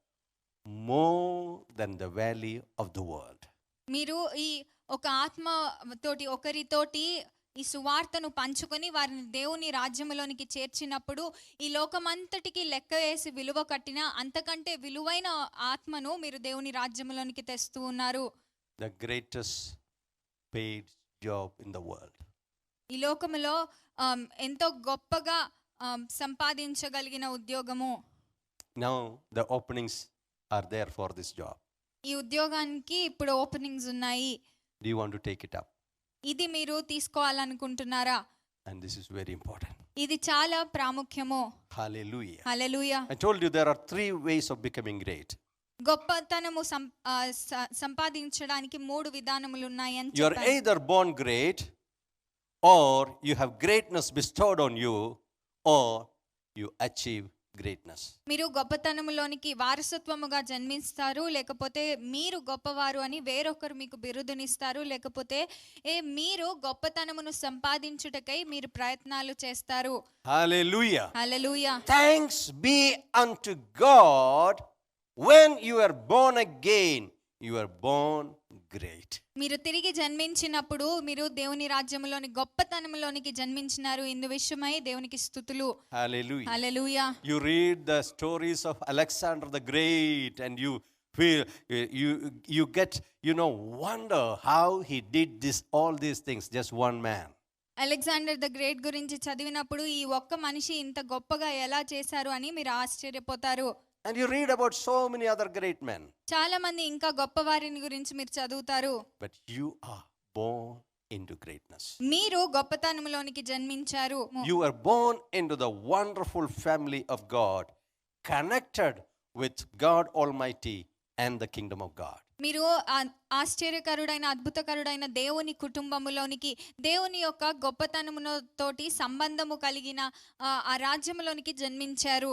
more than the value of the world. మీరు ఈ ఒక ఆత్మ తోటి ఒకరితోటి ఈ సువార్తను పంచుకొని వారిని దేవుని రాజ్యములోనికి చేర్చినప్పుడు ఈ లోకమంతటికి లెక్క వేసి విలువ కట్టిన అంతకంటే విలువైన ఆత్మను మీరు దేవుని రాజ్యములోనికి తెస్తూ ఉన్నారు. The greatest paid job in the world. ఈ లోకములో ఎంతో గొప్పగా సంపాదించగలిగిన ఉద్యోగము. Now the openings are there for this job. ఈ ఉద్యోగానికి ఇప్పుడు ఓపెనింగ్స్ ఉన్నాయి. Do you want to take it up? ఇది మీరు తీసుకోవాలనుకుంటున్నారా? And this is very important. ఇది చాలా ప్రాముఖ్యము. Hallelujah. Hallelujah. I told you there are 3 ways of becoming great. గొప్పతనము సంపాదించడానికి 3 విధానములు ఉన్నాయి అని You are చెప్పాను. either born great, or you have greatness bestowed on you, or you achieve greatness. మీరు గొప్పతనములోనికి వారసత్వముగా జన్మిస్తారు, లేకపోతే మీరు గొప్పవారు అని వేరొకరు మీకు బిరుదునిస్తారు, లేకపోతే మీరు గొప్పతనమును సంపాదించుటకై మీరు ప్రయత్నాలు చేస్తారు. Hallelujah. Hallelujah. Thanks be unto God, when you are born again, you are born great. మీరు తిరిగి జన్మించినప్పుడు మీరు దేవుని రాజ్యములోని గొప్పతనములోనికి జన్మించినారు. ఇందు విషయమై దేవునికి స్తుతులు. Hallelujah. Hallelujah. You read the stories of Alexander the Great and you feel, you get, wonder how he did all these things, just one man. Alexander the great గురించి చదివినప్పుడు ఈ ఒక్క మనిషి ఇంత గొప్పగా ఎలా చేశారు అని మీరు ఆశ్చర్యపోతారు. And you read about so many other great men. చాలా మంది ఇంకా గొప్పవారిని గురించి మీరు చదువుతారు. But you are born into greatness. మీరు గొప్పతనములోనికి జన్మించారు. You are born into the wonderful family of God, connected with God Almighty and the kingdom of God. మీరు ఆశ్చర్యకరుడైన అద్భుతకరుడైన దేవుని కుటుంబములోనికి, దేవుని యొక్క గొప్పతనముతోటి సంబంధము కలిగిన ఆ రాజ్యములోనికి జన్మించారు.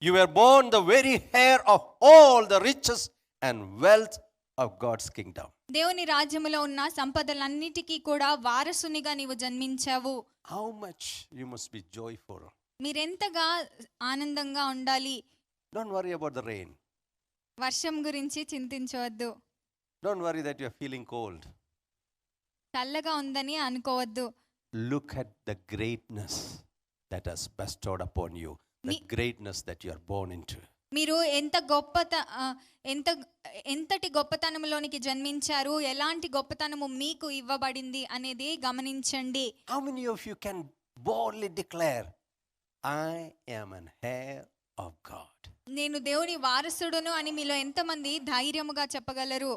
You were born the very heir of all the riches and wealth of God's kingdom. దేవుని రాజ్యములో ఉన్న సంపదలన్నిటికీ కూడా వారసునిగా నీవు జన్మించావు. How much you must be joyful. మీరెంతగా ఆనందంగా ఉండాలి. Don't worry about the rain. వర్షం గురించి చింతించవద్దు. Don't worry that you are feeling cold. చల్లగా ఉందని అనుకోవద్దు. Look at the greatness that has bestowed upon you. The greatness that you are born into. మీరు ఎంతటి గొప్పతనములోనికి జన్మించారు, ఎలాంటి గొప్పతనము మీకు ఇవ్వబడింది అనేది గమనించండి. How many of you can boldly declare, I am an heir of God? నేను దేవుని వారసుడును అని మీలో ఎంతమంది ధైర్యముగా చెప్పగలరు?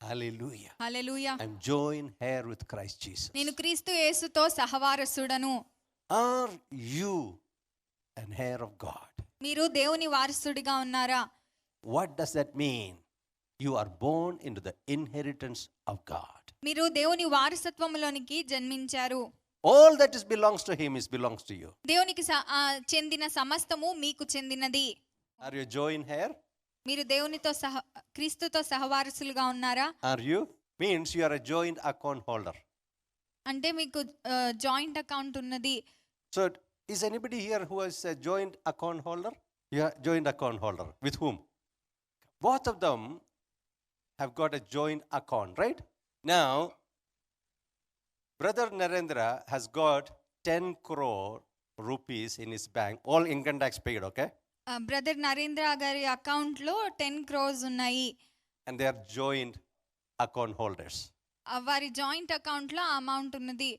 Hallelujah. Hallelujah. I'm joint heir with Christ Jesus. నేను క్రీస్తు యేసుతో సహవారసుడను. Are you an heir of God? మీరు దేవుని వారసుడిగా ఉన్నారా? What does that mean? You are born into the inheritance of God. మీరు దేవుని వారసత్వములోనికి జన్మించారు. All that belongs to him belongs to you. దేవునికి చెందిన సమస్తము మీకు చెందినది. Are you joint heir? మీరు దేవునితో క్రీస్తుతో సహవారసులుగా ఉన్నారా? Are you? Means you are a joint account holder. అంటే మీకు జాయింట్ అకౌంట్ ఉన్నది. So is anybody here who is a joint account holder? Yeah, joint account holder. With whom? Both of them have got a joint account, right? Now, Brother Narendra has got 10 crore rupees in his bank, all income tax paid, okay? Brother Narendra గారి account లో 10 crores ఉన్నాయి. And they are joint account holders. వారి joint account లో ఆ amount ఉన్నది.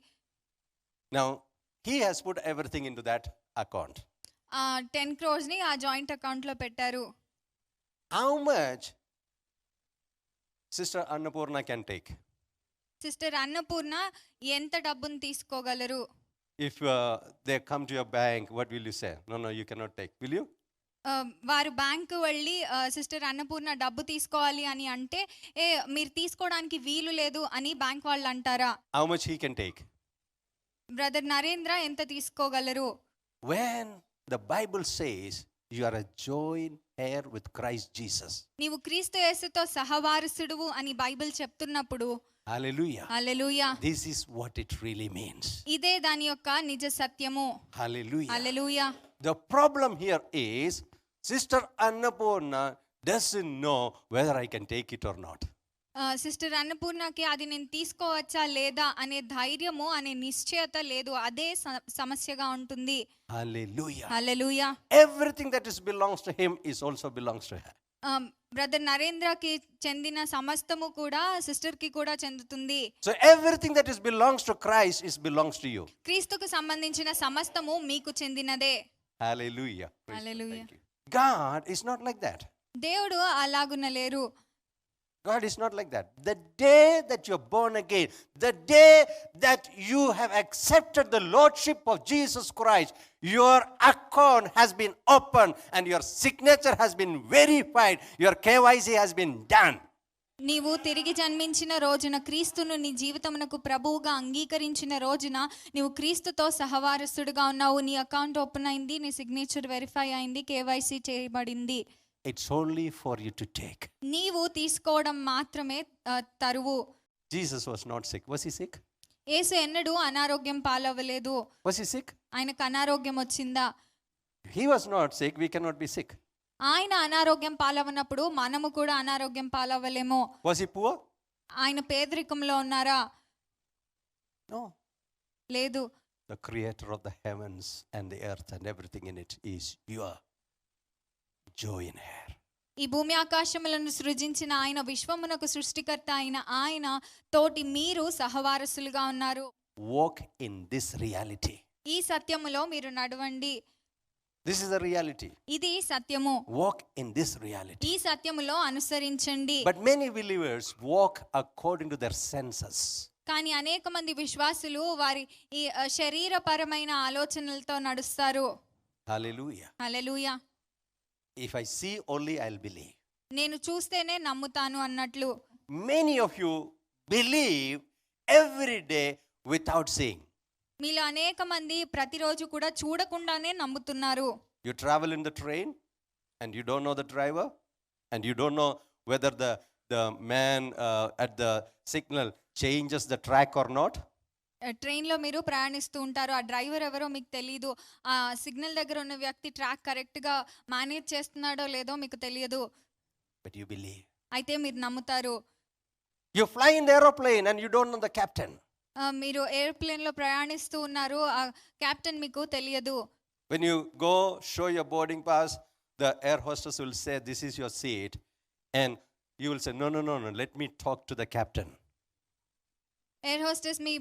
Now, he has put everything into that account. 10 crores ని ఆ joint account లో పెట్టారు. How much Sister Annapurna can take? Sister Annapurna ఎంత డబ్బును తీసుకోగలరు? If they come to your bank, what will you say? No, you cannot take. Will you? వారు bank వెళ్ళి sister Annapurna డబ్బు తీసుకోవాలి అని అంటే మీరు తీసుకోవడానికి వీలు లేదు అని బ్యాంక్ వాళ్ళు అంటారా? How much he can take? Brother Narendra ఎంత తీసుకోగలరు? When the Bible says you are a joint heir with Christ Jesus. నీవు క్రీస్తు యేసుతో సహవారసుడువు అని బైబిల్ చెప్తున్నప్పుడు, Hallelujah. Hallelujah, This is what it really means. ఇదే దాని యొక్క నిజ సత్యము. Hallelujah. Hallelujah. The problem here is Sister Annapurna doesn't know whether I can take it or not. Sister అన్నపూర్ణకి అది నేను తీసుకోవచ్చా లేదా అనే ధైర్యము అనే నిశ్చయత లేదు. అదే సమస్యగా ఉంటుంది. Hallelujah. Hallelujah. Everything that belongs to him is also belongs to her. Brother నరేంద్రకి చెందిన సమస్తము కూడా సిస్టర్ కి కూడా చెందుతుంది. So everything that belongs to Christ belongs to you. క్రీస్తుకు సంబంధించిన సమస్తము మీకు చెందినదే. Hallelujah. Hallelujah. God is not like that. దేవుడు అలాగున లేరు. God is not like that. The day that you're born again, the day that you have accepted the Lordship of Jesus Christ, your account has been opened and your signature has been verified, your KYC has been done. నీవు తిరిగి జన్మించిన రోజున క్రీస్తును నీ జీవితమునకు ప్రభువుగా అంగీకరించిన రోజున నీవు క్రీస్తుతో సహవారసుడుగా ఉన్నావు. నీ అకౌంట్ ఓపెన్ అయింది, నీ సిగ్నేచర్ వెరిఫై అయింది, కేవైసీ చేయబడింది. It's only for you to take. నీవు తీసుకోవడం మాత్రమే తరువు. Jesus was not sick. Was he sick? యేసు ఎన్నడూ అనారోగ్యం పాలవ్వలేదు. Was he sick? ఆయనకు అనారోగ్యం వచ్చిందా? He was not sick. We cannot be sick. ఆయన అనారోగ్యం పాలవనప్పుడు మనము కూడా అనారోగ్యం పాలవ్వలేము. Was he poor? ఆయన పేదరికంలో ఉన్నారా? No. లేదు. The creator of the heavens and the earth and everything in it is your joy in her. ఈ భూమి ఆకాశములను సృజించిన ఆయన, విశ్వమునకు సృష్టికర్త అయిన ఆయన తోటి మీరు సహవారసులుగా ఉన్నారు. Walk in this reality. ఈ సత్యములో మీరు నడవండి. This is the reality. ఇది సత్యము. Walk in this reality. ఈ సత్యములో అనుసరించండి. But many believers walk according to their senses. కానీ అనేక మంది విశ్వాసులు వారి ఈ శరీరపరమైన ఆలోచనలతో నడుస్తారు. Hallelujah. Hallelujah. If I see only, I'll believe. నేను చూస్తేనే నమ్ముతాను అన్నట్లు. Many of you believe every day without seeing. మీలో అనేక మంది ప్రతిరోజు కూడా చూడకుండానే నమ్ముతున్నారు. You travel in the train and you don't know the driver and you don't know whether the man at the signal changes the track or not. ట్రైన్లో మీరు ప్రయాణిస్తూ ఉంటారు. ఆ డ్రైవర్ ఎవరో మీకు తెలియదు. ఆ సిగ్నల్ దగ్గర ఉన్న వ్యక్తి ట్రాక్ కరెక్ట్గా మేనేజ్ చేస్తున్నాడో లేదో మీకు తెలియదు. But you believe. అయితే మీరు నమ్ముతారు. You fly in the aeroplane and you don't know the captain. మీరు ఎయిర్ప్లేన్లో ప్రయాణిస్తూ ఉన్నారు, ఆ కెప్టెన్ మీకు తెలియదు. When you go show your boarding pass, the air hostess will say, "This is your seat," and you will say, "No, let me talk to the captain." Air hostess me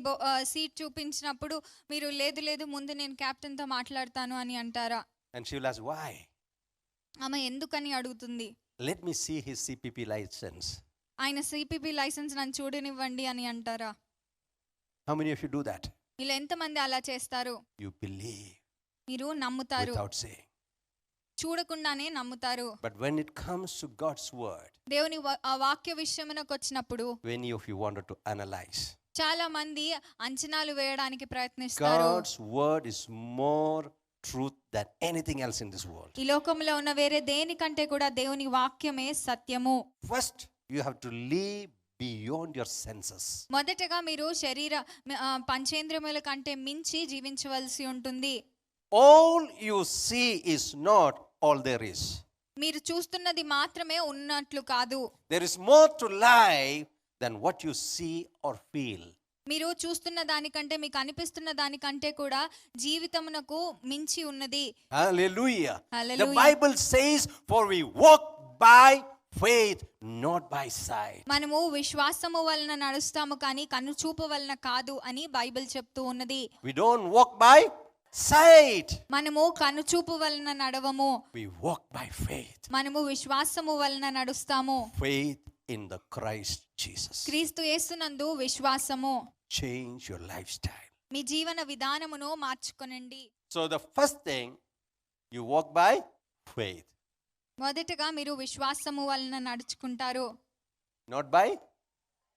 seat చూపించినప్పుడు మీరు లేదు ముందు నేను కెప్టెన్తో మాట్లాడతాను అని అంటారా? And she will ask, "Why?" ఆమె ఎందుకని అడుగుతుంది. "Let me see his CPP license." ఆయన సిపిపి లైసెన్స్ నన్ను చూడనివ్వండి అని అంటారా? How many of you do that? ఇలా ఎంతమంది అలా చేస్తారు? You believe మీరు నమ్ముతారు, without saying. చూడకుండానే నమ్ముతారు. But when it comes to God's word, దేవుని ఆ వాక్య విషయమునకు వచ్చినప్పుడు many of you wanted to analyze. చాలా మంది అంచనాలు వేయడానికి ప్రయత్నిస్తారు. God's word is more truth than anything else in this world. ఈ లోకంలో ఉన్న వేరే దేనికంటే కూడా దేవుని వాక్యమే సత్యము. First, you have to live beyond your senses. మొదటగా మీరు శరీర పంచేంద్రియముల కంటే మించి జీవించవలసి ఉంటుంది. All you see is not all there is. మీరు చూస్తున్నది మాత్రమే ఉన్నట్లు కాదు. There is more to life than what you see or feel. మీరు చూస్తున్న దానికంటే, మీకు అనిపిస్తున్న దానికంటే కూడా జీవితమునకు మించి ఉన్నది. Hallelujah. Hallelujah. The Bible says, "For we walk by faith, not by sight." మనము విశ్వాసము వలన నడుస్తాము కానీ కనుచూపు వలన కాదు అని బైబిల్ చెప్తూ ఉన్నది. We don't walk by sight. మనము కనుచూపు వలన నడవము. We walk by faith. మనము విశ్వాసము వలన నడుస్తాము. Faith in the Christ Jesus. క్రీస్తు యేసునందు విశ్వాసము. Change your lifestyle. మీ జీవన విధానమును మార్చుకొనండి. So the first thing, you walk by faith. మొదటగా మీరు విశ్వాసము వలన నడుచుకుంటారు, Not by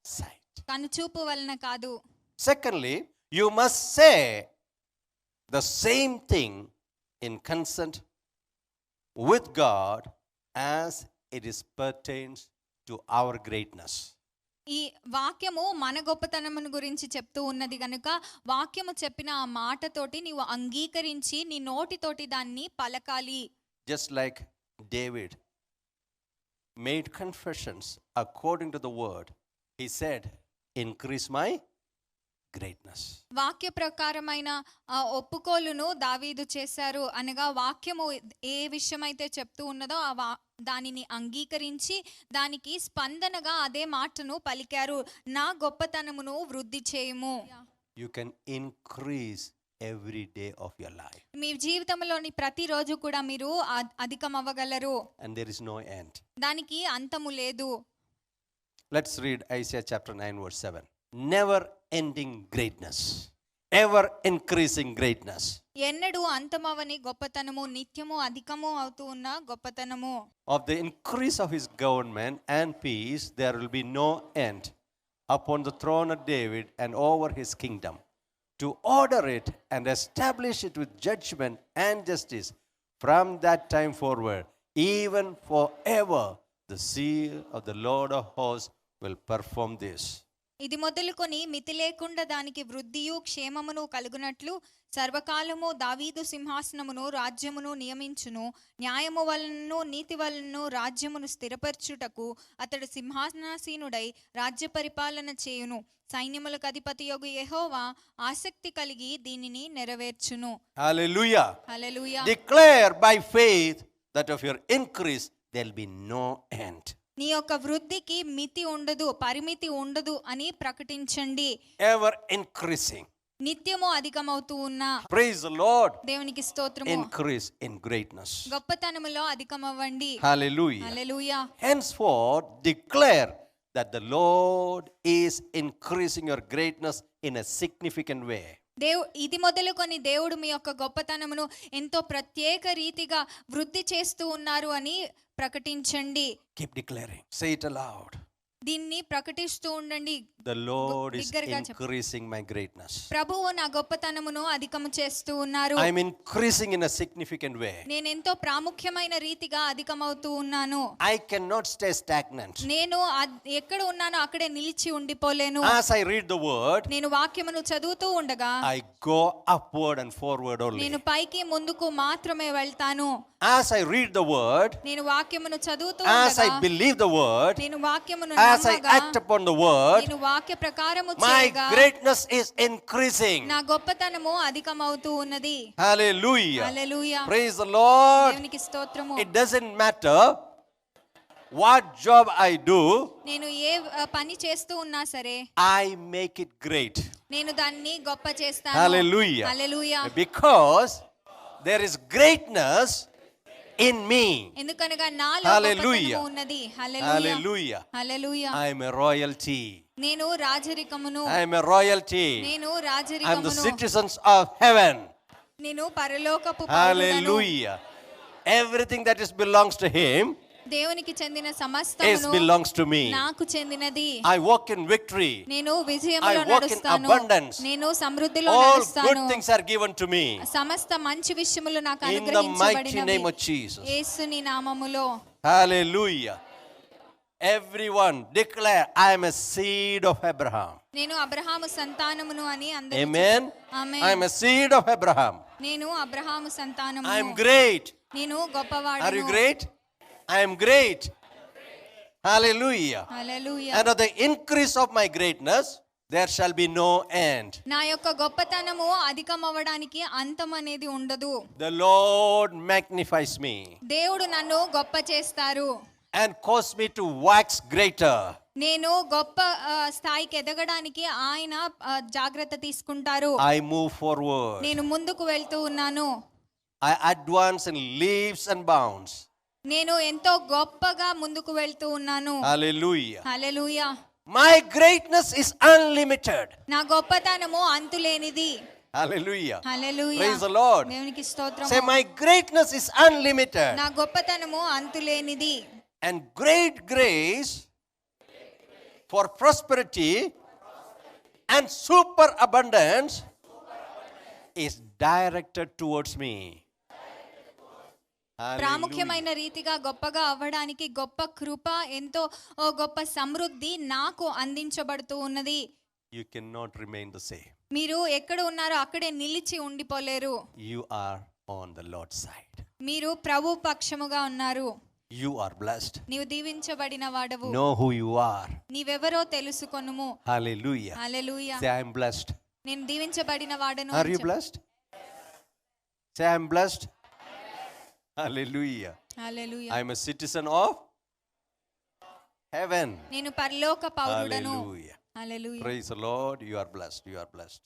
sight. కనుచూపు వలన కాదు. Secondly, you must say the same thing in consent with God as it is pertains to our greatness. ఈ వాక్యము మన గొప్పతనమును గురించి చెప్తూ ఉన్నది గనుక వాక్యము చెప్పిన ఆ మాటతోటి నీవు అంగీకరించి నీ నోటితోటి దాన్ని పలకాలి. Just like David made confessions according to the word, he said, "Increase my greatness." వాక్య ప్రకారమైన ఒప్పుకోలును దావీదు చేశారు. అనగా వాక్యము ఏ విషయమైతే చెప్తూ ఉన్నదో దానిని అంగీకరించి దానికి స్పందనగా అదే మాటను పలికారు. నా గొప్పతనమును వృద్ధి చేయము. You can increase every day of your life. మీ జీవితంలోని ప్రతిరోజు కూడా మీరు అధికం అవ్వగలరు. And there is no end. దానికి అంతము లేదు. Let's read Isaiah chapter 9 verse 7. Never ending greatness, ever increasing greatness. ఎన్నడూ అంతమవని గొప్పతనము, నిత్యము అధికము అవుతూ ఉన్న గొప్పతనము. Of the increase of his government and peace, there will be no end upon the throne of David and over his kingdom, to order it and establish it with judgment and justice from that time forward, even forever. The seal of the Lord of hosts will perform this. ఇది మొదలుకొని మితి లేకుండా దానికి వృద్ధియు క్షేమమును కలుగునట్లు సర్వకాలము దావీదు సింహాసనమును రాజ్యమును నియమించును. న్యాయము వలనను నీతి వలనను రాజ్యమును స్థిరపరచుటకు అతడు సింహాసనాసీనుడై రాజ్య పరిపాలన చేయును. సైన్యములకు అధిపతియగు యెహోవా ఆసక్తి కలిగి దీనిని నెరవేర్చును. Hallelujah. Hallelujah. Declare by faith that of your increase there will be no end. నీ యొక్క వృద్ధికి మితి ఉండదు, పరిమితి ఉండదు అని ప్రకటించండి. Ever increasing. నిత్యము అధికమవుతూ ఉన్న. Praise the Lord. దేవునికి స్తోత్రము. Increase in greatness. గొప్పతనములో అధికమవ్వండి. Hallelujah. Hallelujah. Henceforth declare that the Lord is increasing your greatness in a significant way. ఇది మొదలుకొని దేవుడు మీ యొక్క గొప్పతనమును ఎంతో ప్రత్యేక రీతిగా వృద్ధి చేస్తూ ఉన్నారు అని ప్రకటించండి. Keep declaring. Say it aloud. దీన్ని ప్రకటిస్తూ ఉండండి. The Lord is increasing my greatness. ప్రభువు నా గొప్పతనమును అధికము చేస్తూ ఉన్నారు. I am increasing in a significant way. నేను ఎంతో ప్రాముఖ్యమైన రీతిగా అధికమవుతూ ఉన్నాను. I cannot stay stagnant. నేను ఎక్కడ ఉన్నానో అక్కడే నిలిచి ఉండిపోలేను. As I read the word, నేను వాక్యమును చదువుతూ ఉండగా I go upward and forward only. నేను పైకి ముందుకు మాత్రమే వెళ్తాను. As I read the word, నేను వాక్యమును చదువుతూ as ఉండగా, I believe the word, నేను వాక్యమును as I act upon the word, నేను వాక్య ప్రకారము my చేయగా greatness is increasing. నా గొప్పతనము అధికమవుతూ ఉన్నది. Hallelujah. Hallelujah. Praise the Lord. దేవునికి స్తోత్రము. It doesn't matter what job I do, నేను ఏ పని చేస్తూ ఉన్నా సరే I make it great. నేను దాన్ని గొప్ప చేస్తాను. Hallelujah. Hallelujah. Because there is greatness in me. ఎందుకనగా నాలో Hallelujah. గొప్పతనము ఉన్నది. హల్లెలూయా. Hallelujah. Hallelujah. I am a royalty. నేను రాజరికమును. I am a royalty. నేను I am the రాజరికమును. citizens of heaven. నేను పరలోకపు పౌరుడను. Hallelujah. Everything that is belongs to him దేవునికి చెందిన is సమస్తమును belongs to me. నాకు చెందినది. I walk in victory. నేను విజయములో I walk in నడుస్తాను. abundance. నేను సమృద్ధిలో All నడుస్తాను. good things are given to me. సమస్త మంచి విషయములు నాకు In the mighty అనుగ్రహించబడినవి. name of Jesus. యేసుని నామములో. Hallelujah. Everyone declare, I am a seed of Abraham. నేను అబ్రహాము సంతానమును అని అందరూ Amen. Amen. I am a seed of Abraham. నేను అబ్రహాము సంతానమును. I am great. నేను Are you గొప్పవాడను. great? I am great. Hallelujah. Hallelujah. And of the increase of my greatness, there shall be no end. నా యొక్క గొప్పతనము అధికమవ్వడానికి అంతం అనేది ఉండదు. The Lord magnifies me దేవుడు నన్ను గొప్ప చేస్తారు. and cause me to wax greater. నేను గొప్ప స్థాయికి ఎదగడానికి ఆయన జాగ్రత్త తీసుకుంటారు. I move forward. నేను ముందుకు వెళ్తూ ఉన్నాను. I advance in leaps and bounds. నేను ఎంతో గొప్పగా ముందుకు వెళ్తూ ఉన్నాను. Hallelujah. Hallelujah. My greatness is unlimited. నా గొప్పతనము అంతులేనిది. Hallelujah. Hallelujah. Praise the Lord. దేవునికి స్తోత్రము. Say, my greatness is unlimited. నా గొప్పతనము అంతులేనిది. And great grace for prosperity and super abundance is directed towards me. Hallelujah. ప్రాముఖ్యమైన రీతిగా గొప్పగా అవ్వడానికి గొప్ప కృప ఎంతో గొప్ప సమృద్ధి నాకు అందించబడుతూ ఉన్నది. You cannot remain the same. మీరు ఎక్కడ ఉన్నారో అక్కడే నిలిచి ఉండిపోలేరు. You are on the Lord's side. మీరు ప్రభు పక్షముగా ఉన్నారు. You are blessed. నీవు దీవించబడిన వాడవు. Know who you are. నీవెవరో తెలుసుకొనుము. Hallelujah. Hallelujah. Say, I am blessed. నేను దీవించబడిన వాడను. Are you blessed? Say, I am blessed. Hallelujah. Hallelujah. I am a citizen of heaven. నేను పరలోక పౌరుడను. Hallelujah. Hallelujah. Praise the Lord. You are blessed. You are blessed.